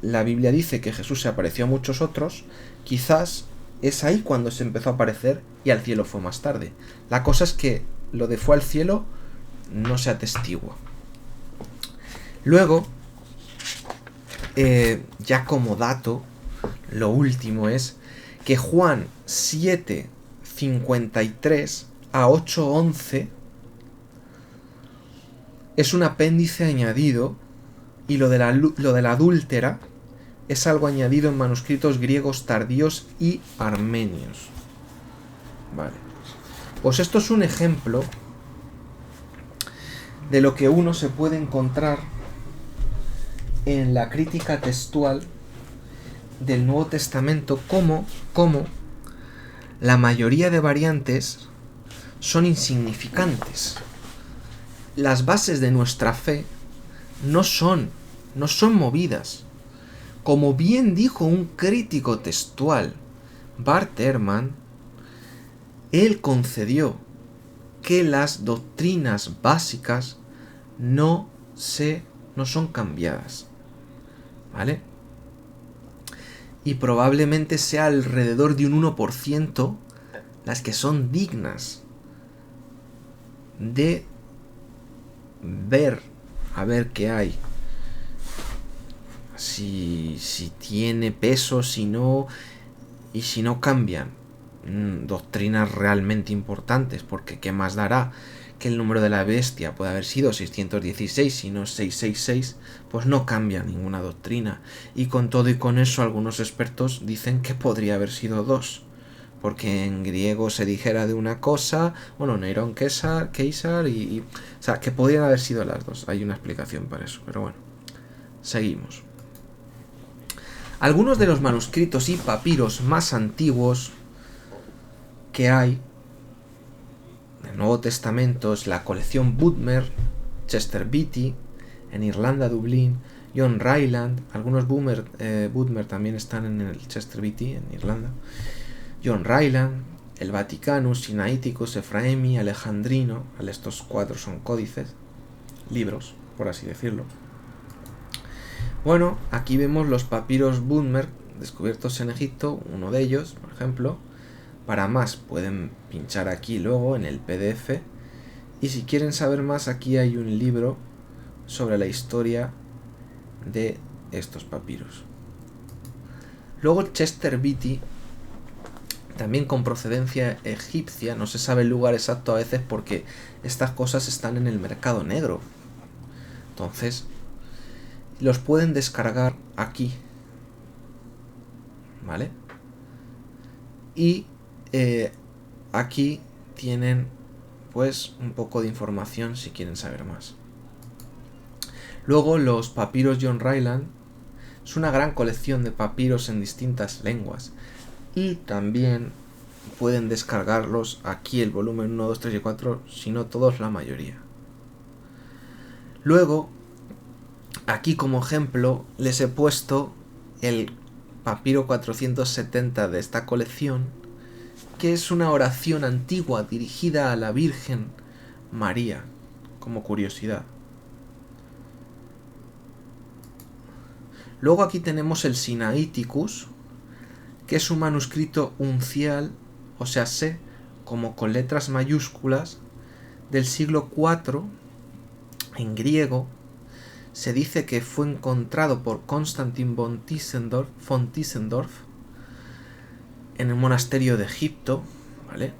la Biblia dice que Jesús se apareció a muchos otros, quizás es ahí cuando se empezó a aparecer y al cielo fue más tarde. La cosa es que lo de fue al cielo no se atestigua. Luego, ya como dato, lo último es que Juan 7, 53 a 8:11 es un apéndice añadido, y lo de la adúltera es algo añadido en manuscritos griegos tardíos y armenios. Vale. Pues esto es un ejemplo de lo que uno se puede encontrar en la crítica textual del Nuevo Testamento, como la mayoría de variantes son insignificantes. Las bases de nuestra fe no son movidas. Como bien dijo un crítico textual, Bart Ehrman, él concedió que las doctrinas básicas no son cambiadas, ¿vale? Y probablemente sea alrededor de un 1% las que son dignas de ver, a ver qué hay, si tiene peso, si no, y si no cambian doctrinas realmente importantes, porque qué más dará que el número de la bestia puede haber sido 616, si no 666, pues no cambia ninguna doctrina. Y con todo y con eso, algunos expertos dicen que podría haber sido 2, porque en griego se dijera de una cosa, Nerón César, y o sea, que podrían haber sido las 2. Hay una explicación para eso, pero bueno, seguimos. Algunos de los manuscritos y papiros más antiguos que hay del Nuevo Testamento es la colección Budmer, Chester Beatty, en Irlanda, Dublín, John Ryland, algunos Budmer también están en el Chester Beatty, en Irlanda, John Ryland, el Vaticanus, Sinaiticus, Efraemi, Alejandrino, estos 4 son códices, libros, por así decirlo. Bueno, aquí vemos los papiros Budmer descubiertos en Egipto, uno de ellos, por ejemplo. Para más pueden pinchar aquí luego en el PDF, y si quieren saber más, aquí hay un libro sobre la historia de estos papiros. Luego Chester Beatty, también con procedencia egipcia, no se sabe el lugar exacto a veces porque estas cosas están en el mercado negro. Entonces, los pueden descargar aquí, ¿vale? Y aquí tienen pues un poco de información si quieren saber más. Luego los papiros John Ryland es una gran colección de papiros en distintas lenguas, y también pueden descargarlos aquí, el volumen 1, 2, 3 y 4, si no todos, la mayoría. Luego, aquí como ejemplo les he puesto el papiro 470 de esta colección, que es una oración antigua dirigida a la Virgen María, como curiosidad. Luego aquí tenemos el Sinaiticus, que es un manuscrito uncial, o sea, como con letras mayúsculas, del siglo IV, en griego. Se dice que fue encontrado por Constantin von Tischendorf en el monasterio de Egipto, ¿vale?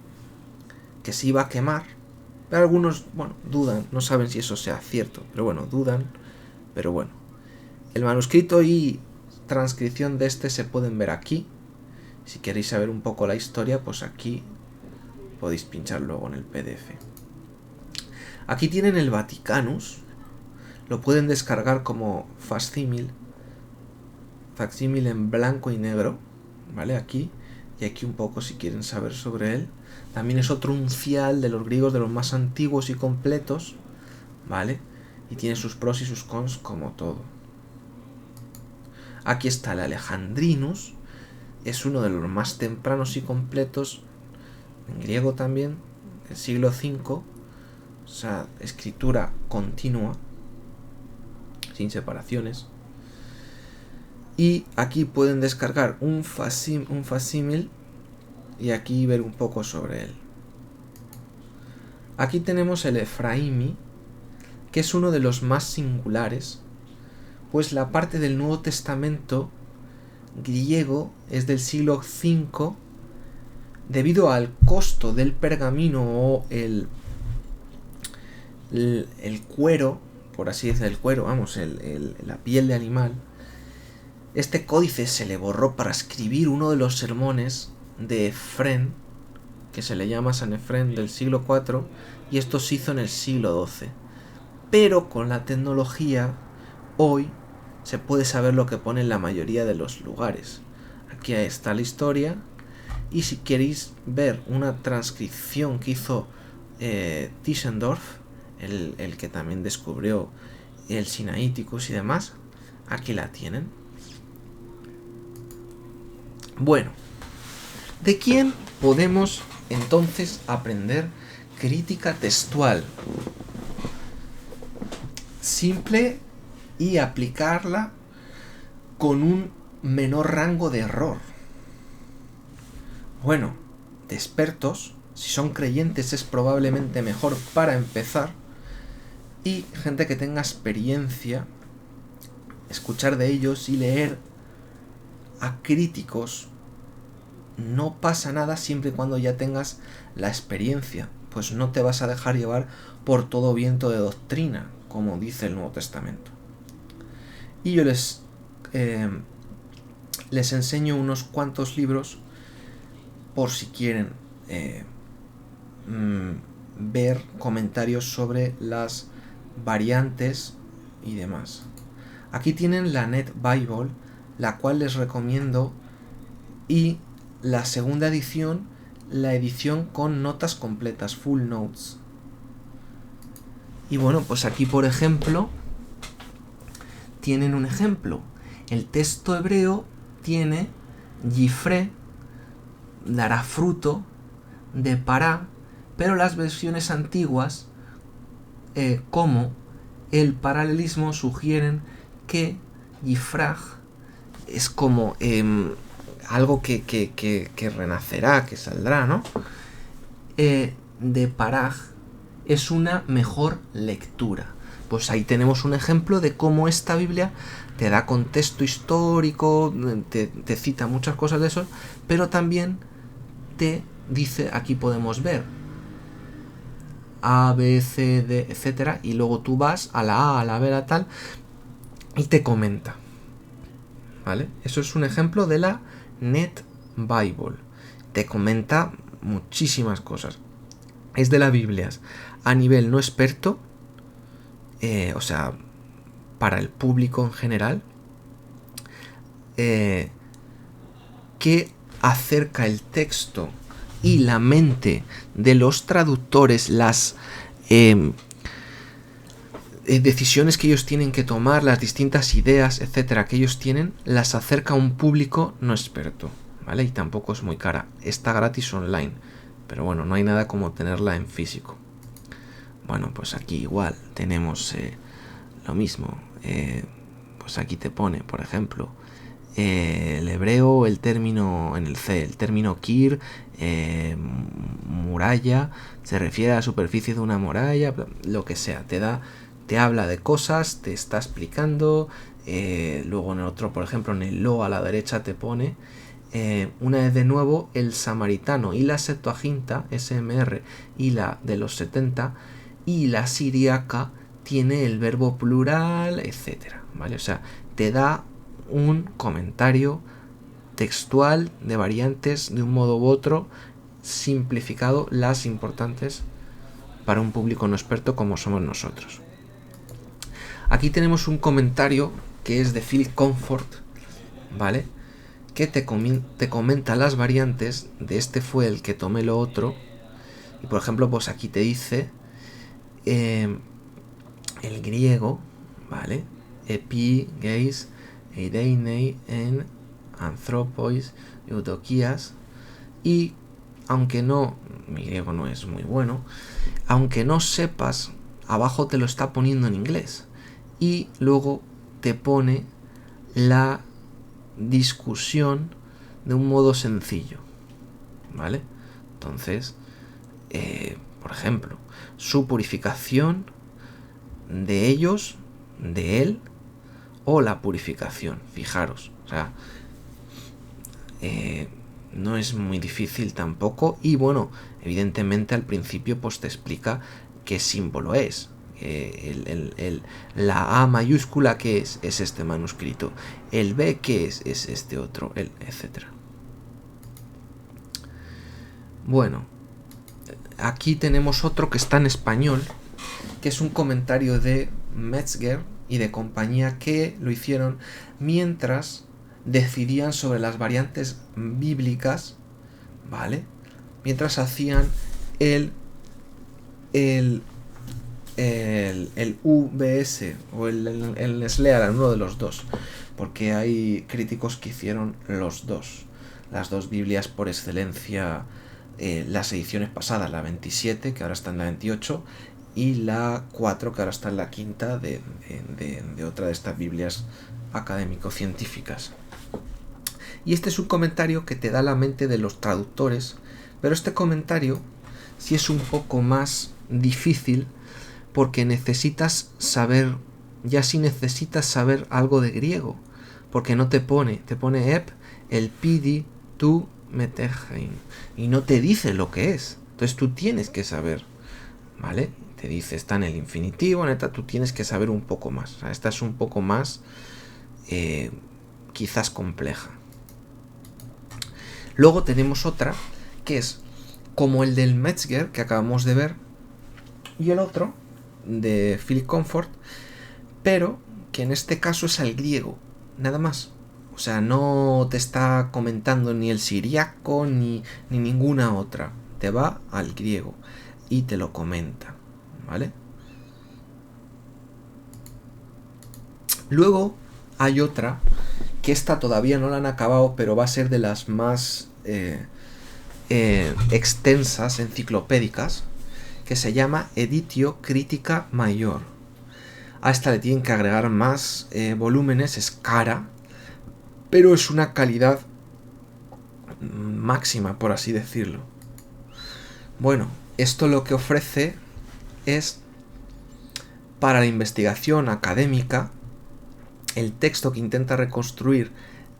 Que se iba a quemar, pero algunos, dudan, no saben si eso sea cierto, pero dudan, pero bueno. El manuscrito y transcripción de este se pueden ver aquí. Si queréis saber un poco la historia, pues aquí podéis pinchar luego en el PDF. Aquí tienen el Vaticanus, lo pueden descargar como facsímil en blanco y negro, ¿vale? Aquí, y aquí un poco si quieren saber sobre él. También es otro uncial de los griegos, de los más antiguos y completos, ¿vale? Y tiene sus pros y sus cons como todo. Aquí está el Alejandrinus, es uno de los más tempranos y completos, en griego también, del siglo V, o sea, escritura continua, sin separaciones. Y aquí pueden descargar un facsímil y aquí ver un poco sobre él. Aquí tenemos el Efraemi, que es uno de los más singulares, pues la parte del Nuevo Testamento griego es del siglo V, debido al costo del pergamino o el cuero, por así decirlo, el cuero, la piel de animal. Este códice se le borró para escribir uno de los sermones de Efrén, que se le llama San Efrén, del siglo IV, y esto se hizo en el siglo XII. Pero con la tecnología, hoy se puede saber lo que pone en la mayoría de los lugares. Aquí está la historia, y si queréis ver una transcripción que hizo Tischendorf, el que también descubrió el Sinaiticus y demás, aquí la tienen. Bueno, ¿de quién podemos entonces aprender crítica textual? Simple y aplicarla con un menor rango de error. Bueno, de expertos, si son creyentes es probablemente mejor para empezar, y gente que tenga experiencia, escuchar de ellos y leer a críticos. No pasa nada siempre y cuando ya tengas la experiencia, pues no te vas a dejar llevar por todo viento de doctrina, como dice el Nuevo Testamento. Y yo les enseño unos cuantos libros por si quieren ver comentarios sobre las variantes y demás. Aquí tienen la Net Bible la cual les recomiendo, y la segunda edición, la edición con notas completas, full notes. Y bueno, pues aquí por ejemplo tienen un ejemplo. El texto hebreo tiene Yifre, dará fruto, de Pará, pero las versiones antiguas, como el paralelismo, sugieren que Yifraj es como algo que renacerá, que saldrá, ¿no? De Paraj es una mejor lectura. Pues ahí tenemos un ejemplo de cómo esta Biblia te da contexto histórico, te cita muchas cosas de eso, pero también te dice, aquí podemos ver A, B, C, D, etcétera, y luego tú vas a la A, a la B, a la tal, y te comenta. ¿Vale? Eso es un ejemplo de la Net Bible. Te comenta muchísimas cosas. Es de las Biblias a nivel no experto, o sea, para el público en general, que acerca el texto y la mente de los traductores, las decisiones que ellos tienen que tomar, las distintas ideas, etcétera, que ellos tienen, las acerca a un público no experto, ¿vale? Y tampoco es muy cara. Está gratis online, pero bueno, no hay nada como tenerla en físico. Bueno, pues aquí igual tenemos lo mismo. Pues aquí te pone, por ejemplo, el hebreo, el término en el C, el término kir, muralla, se refiere a la superficie de una muralla, lo que sea, te habla de cosas, te está explicando. Luego en el otro, por ejemplo, en el lo a la derecha te pone, una vez de nuevo, el samaritano y la Septuaginta, SMR, y la de los 70, y la siríaca tiene el verbo plural, etcétera, ¿vale? O sea, te da un comentario textual de variantes de un modo u otro, simplificado, las importantes para un público no experto como somos nosotros. Aquí tenemos un comentario que es de Phil Comfort, ¿vale? Que te comenta las variantes de este fue el que tomé lo otro. Y por ejemplo, pues aquí te dice el griego, ¿vale? Epi, geis, eideinei, en, anthropois, eudokias. Y aunque no, mi griego no es muy bueno, aunque no sepas, abajo te lo está poniendo en inglés. Y luego te pone la discusión de un modo sencillo, ¿vale? Entonces, por ejemplo, su purificación de ellos, de él, o la purificación, fijaros, o sea, no es muy difícil tampoco. Y bueno, evidentemente al principio pues te explica qué símbolo es. La A mayúscula, que es este manuscrito, el B, que es este otro, etcétera. Bueno, aquí tenemos otro que está en español, que es un comentario de Metzger y de compañía, que lo hicieron mientras decidían sobre las variantes bíblicas, ¿vale? Mientras hacían el UBS o el Slearan, uno de los dos, porque hay críticos que hicieron los dos, las dos Biblias por excelencia, las ediciones pasadas, la 27, que ahora está en la 28, y la 4, que ahora está en la quinta de otra de estas Biblias académico-científicas. Y este es un comentario que te da la mente de los traductores, pero este comentario sí es un poco más difícil, porque necesitas saber, ya si necesitas saber algo de griego, porque no te pone ep, el pidi, tu, metegein, y no te dice lo que es. Entonces tú tienes que saber, ¿vale? Te dice, está en el infinitivo, neta, tú tienes que saber un poco más. O sea, esta es un poco más, quizás compleja. Luego tenemos otra, que es como el del Metzger, que acabamos de ver, y el otro, de Phil Comfort, pero que en este caso es al griego, nada más. O sea, no te está comentando ni el siriaco ni ninguna otra. Te va al griego y te lo comenta, ¿vale? Luego hay otra, que esta todavía no la han acabado, pero va a ser de las más extensas, enciclopédicas, que se llama Editio Critica Maior. A esta le tienen que agregar más volúmenes, es cara, pero es una calidad máxima, por así decirlo. Bueno, esto lo que ofrece es, para la investigación académica, el texto que intenta reconstruir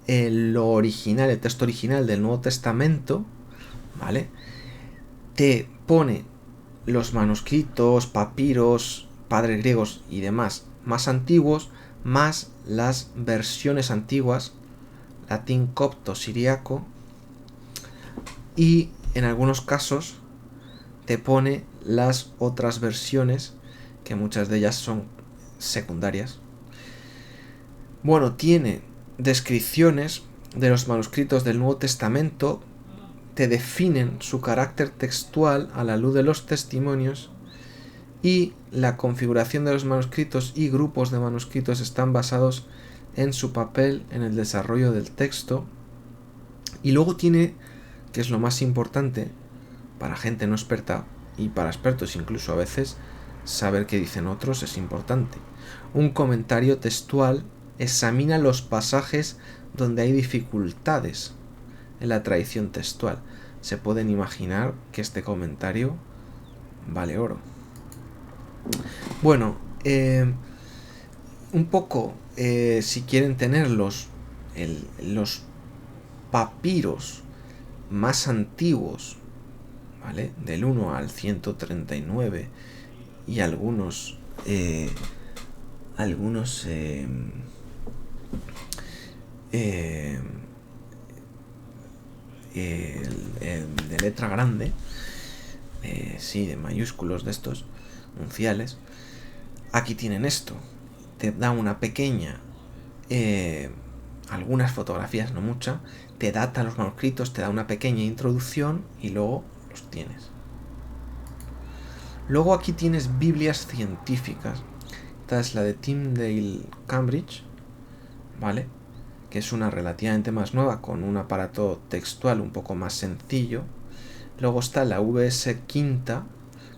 lo original, el texto original del Nuevo Testamento, ¿vale? Te pone los manuscritos, papiros, padres griegos y demás más antiguos, más las versiones antiguas, latín, copto, siriaco, y en algunos casos te pone las otras versiones, que muchas de ellas son secundarias. Bueno, tiene descripciones de los manuscritos del Nuevo Testamento, te definen su carácter textual a la luz de los testimonios, y la configuración de los manuscritos y grupos de manuscritos están basados en su papel en el desarrollo del texto. Y luego tiene, que es lo más importante para gente no experta y para expertos incluso a veces, saber qué dicen otros es importante. Un comentario textual examina los pasajes donde hay dificultades en la tradición textual. Se pueden imaginar que este comentario vale oro. Bueno, un poco, si quieren tener los papiros más antiguos, ¿vale? Del 1 al 139 y algunos de letra grande, sí, de mayúsculos de estos unciales. Aquí tienen esto, te da una pequeña, algunas fotografías, no mucha, te data los manuscritos, te da una pequeña introducción y luego los tienes. Luego aquí tienes Biblias científicas. Esta es la de Tyndale Cambridge, ¿vale? Que es una relativamente más nueva, con un aparato textual un poco más sencillo. Luego está la VS Quinta,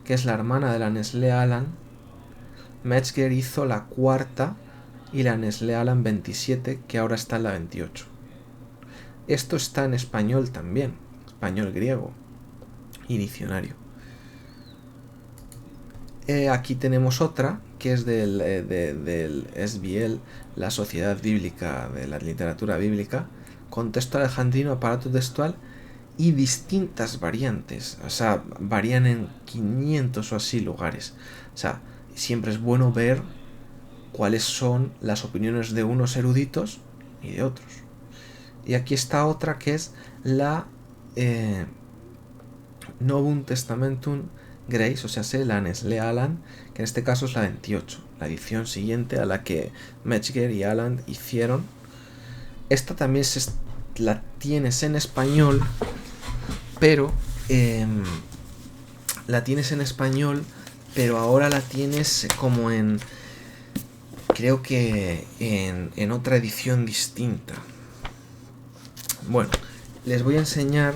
que es la hermana de la Nestle Aland. Metzger hizo la cuarta y la Nestle Aland 27, que ahora está en la 28. Esto está en español también, español griego y diccionario. Aquí tenemos otra, que es del SBL, la Sociedad Bíblica de la Literatura Bíblica, con texto alejandrino, aparato textual y distintas variantes. O sea, varían en 500 o así lugares. O sea, siempre es bueno ver cuáles son las opiniones de unos eruditos y de otros. Y aquí está otra, que es la Novum Testamentum Grace, o sea, la Nestle Aland, que en este caso es la 28, la edición siguiente a la que Metzger y Aland hicieron. Esta también la tienes en español, pero ahora la tienes como en, creo que en otra edición distinta. Bueno, les voy a enseñar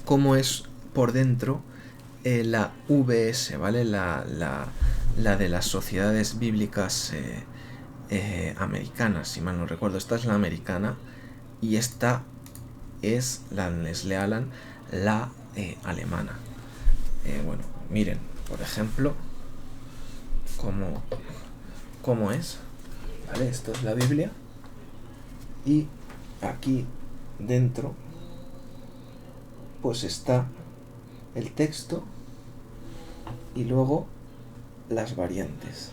cómo es por dentro la VS, ¿vale? La de las sociedades bíblicas americanas, si mal no recuerdo. Esta es la americana y esta es la Nestle Aland, la alemana. Bueno, miren, por ejemplo, cómo es, ¿vale? Esto es la Biblia y aquí dentro pues está el texto y luego las variantes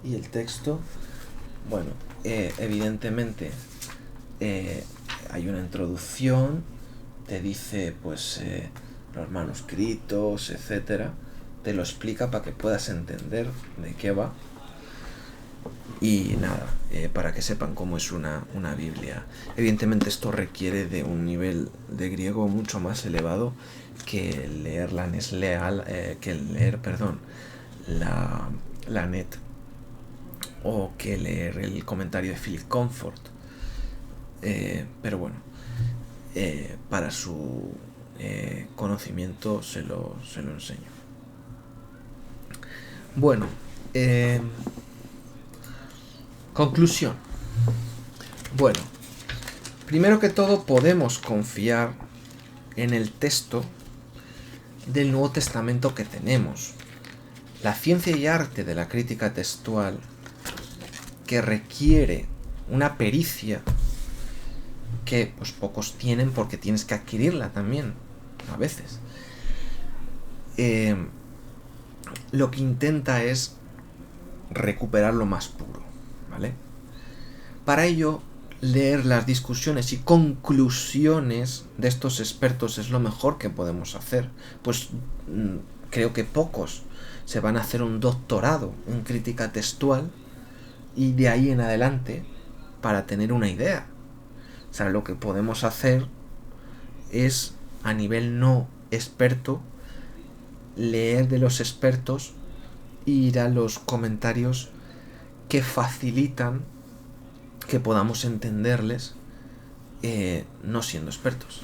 y el texto. Bueno, evidentemente hay una introducción, te dice pues los manuscritos, etcétera, te lo explica para que puedas entender de qué va. Y nada, para que sepan cómo es una Biblia. Evidentemente esto requiere de un nivel de griego mucho más elevado que leer la Nesleal, que leer, perdón, la Net, o que leer el comentario de Philip Comfort. Pero bueno, para su conocimiento se lo enseño. Bueno, conclusión. Bueno, primero que todo podemos confiar en el texto del Nuevo Testamento que tenemos. La ciencia y arte de la crítica textual, que requiere una pericia que pues pocos tienen porque tienes que adquirirla también a veces, lo que intenta es recuperar lo más puro, ¿vale? Para ello, leer las discusiones y conclusiones de estos expertos es lo mejor que podemos hacer, pues creo que pocos se van a hacer un doctorado en crítica textual y de ahí en adelante para tener una idea. O sea, lo que podemos hacer es, a nivel no experto, leer de los expertos e ir a los comentarios que facilitan que podamos entenderles, no siendo expertos.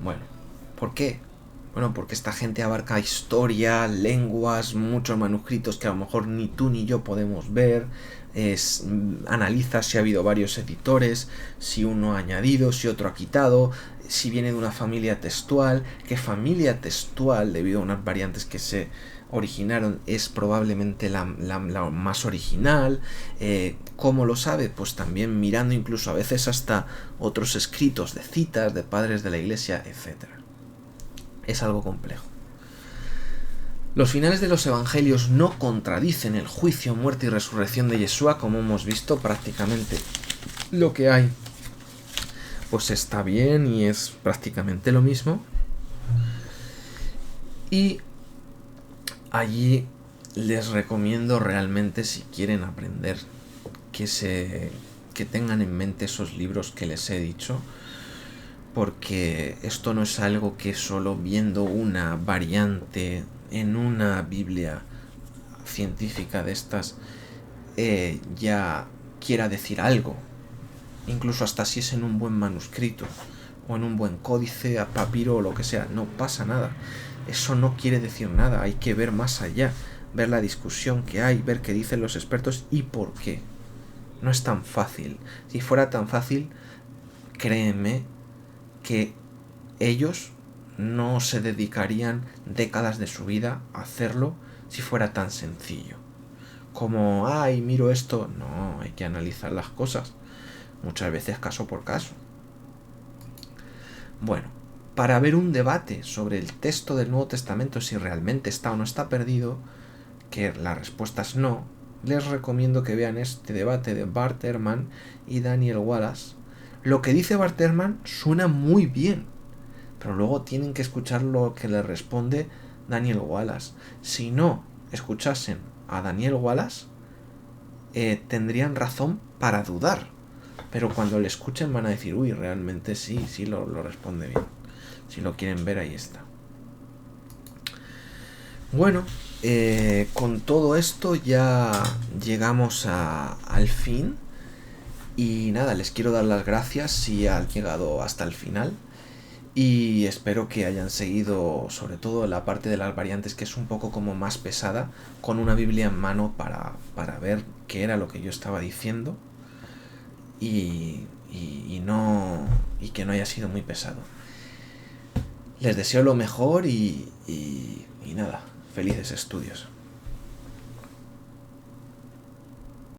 Bueno, ¿por qué? Bueno, porque esta gente abarca historia, lenguas, muchos manuscritos que a lo mejor ni tú ni yo podemos ver. Analiza si ha habido varios editores, si uno ha añadido, si otro ha quitado, si viene de una familia textual, qué familia textual, debido a unas variantes que se originaron, es probablemente la más original. ¿Cómo lo sabe? Pues también mirando incluso a veces hasta otros escritos de citas de padres de la iglesia, etc. Es algo complejo. Los finales de los evangelios no contradicen el juicio, muerte y resurrección de Yeshua, como hemos visto. Prácticamente lo que hay pues está bien y es prácticamente lo mismo. Y allí les recomiendo realmente, si quieren aprender, que tengan en mente esos libros que les he dicho, porque esto no es algo que solo viendo una variante en una Biblia científica de estas ya quiera decir algo, incluso hasta si es en un buen manuscrito o en un buen códice, a papiro o lo que sea, no pasa nada. Eso no quiere decir nada, hay que ver más allá, ver la discusión que hay, ver qué dicen los expertos y por qué. No es tan fácil. Si fuera tan fácil, créeme que ellos no se dedicarían décadas de su vida a hacerlo si fuera tan sencillo. Como, ay, miro esto. No, hay que analizar las cosas. Muchas veces caso por caso. Bueno, para ver un debate sobre el texto del Nuevo Testamento, si realmente está o no está perdido, que la respuesta es no, les recomiendo que vean este debate de Bart Ehrman y Daniel Wallace. Lo que dice Bart Ehrman suena muy bien, pero luego tienen que escuchar lo que le responde Daniel Wallace. Si no escuchasen a Daniel Wallace, tendrían razón para dudar, pero cuando le escuchen van a decir, uy, realmente sí lo responde bien. Si lo quieren ver, ahí está. Bueno, con todo esto ya llegamos al fin. Y nada, les quiero dar las gracias si han llegado hasta el final. Y espero que hayan seguido, sobre todo la parte de las variantes, que es un poco como más pesada, con una Biblia en mano para ver qué era lo que yo estaba diciendo. Y que no haya sido muy pesado. Les deseo lo mejor y nada, felices estudios.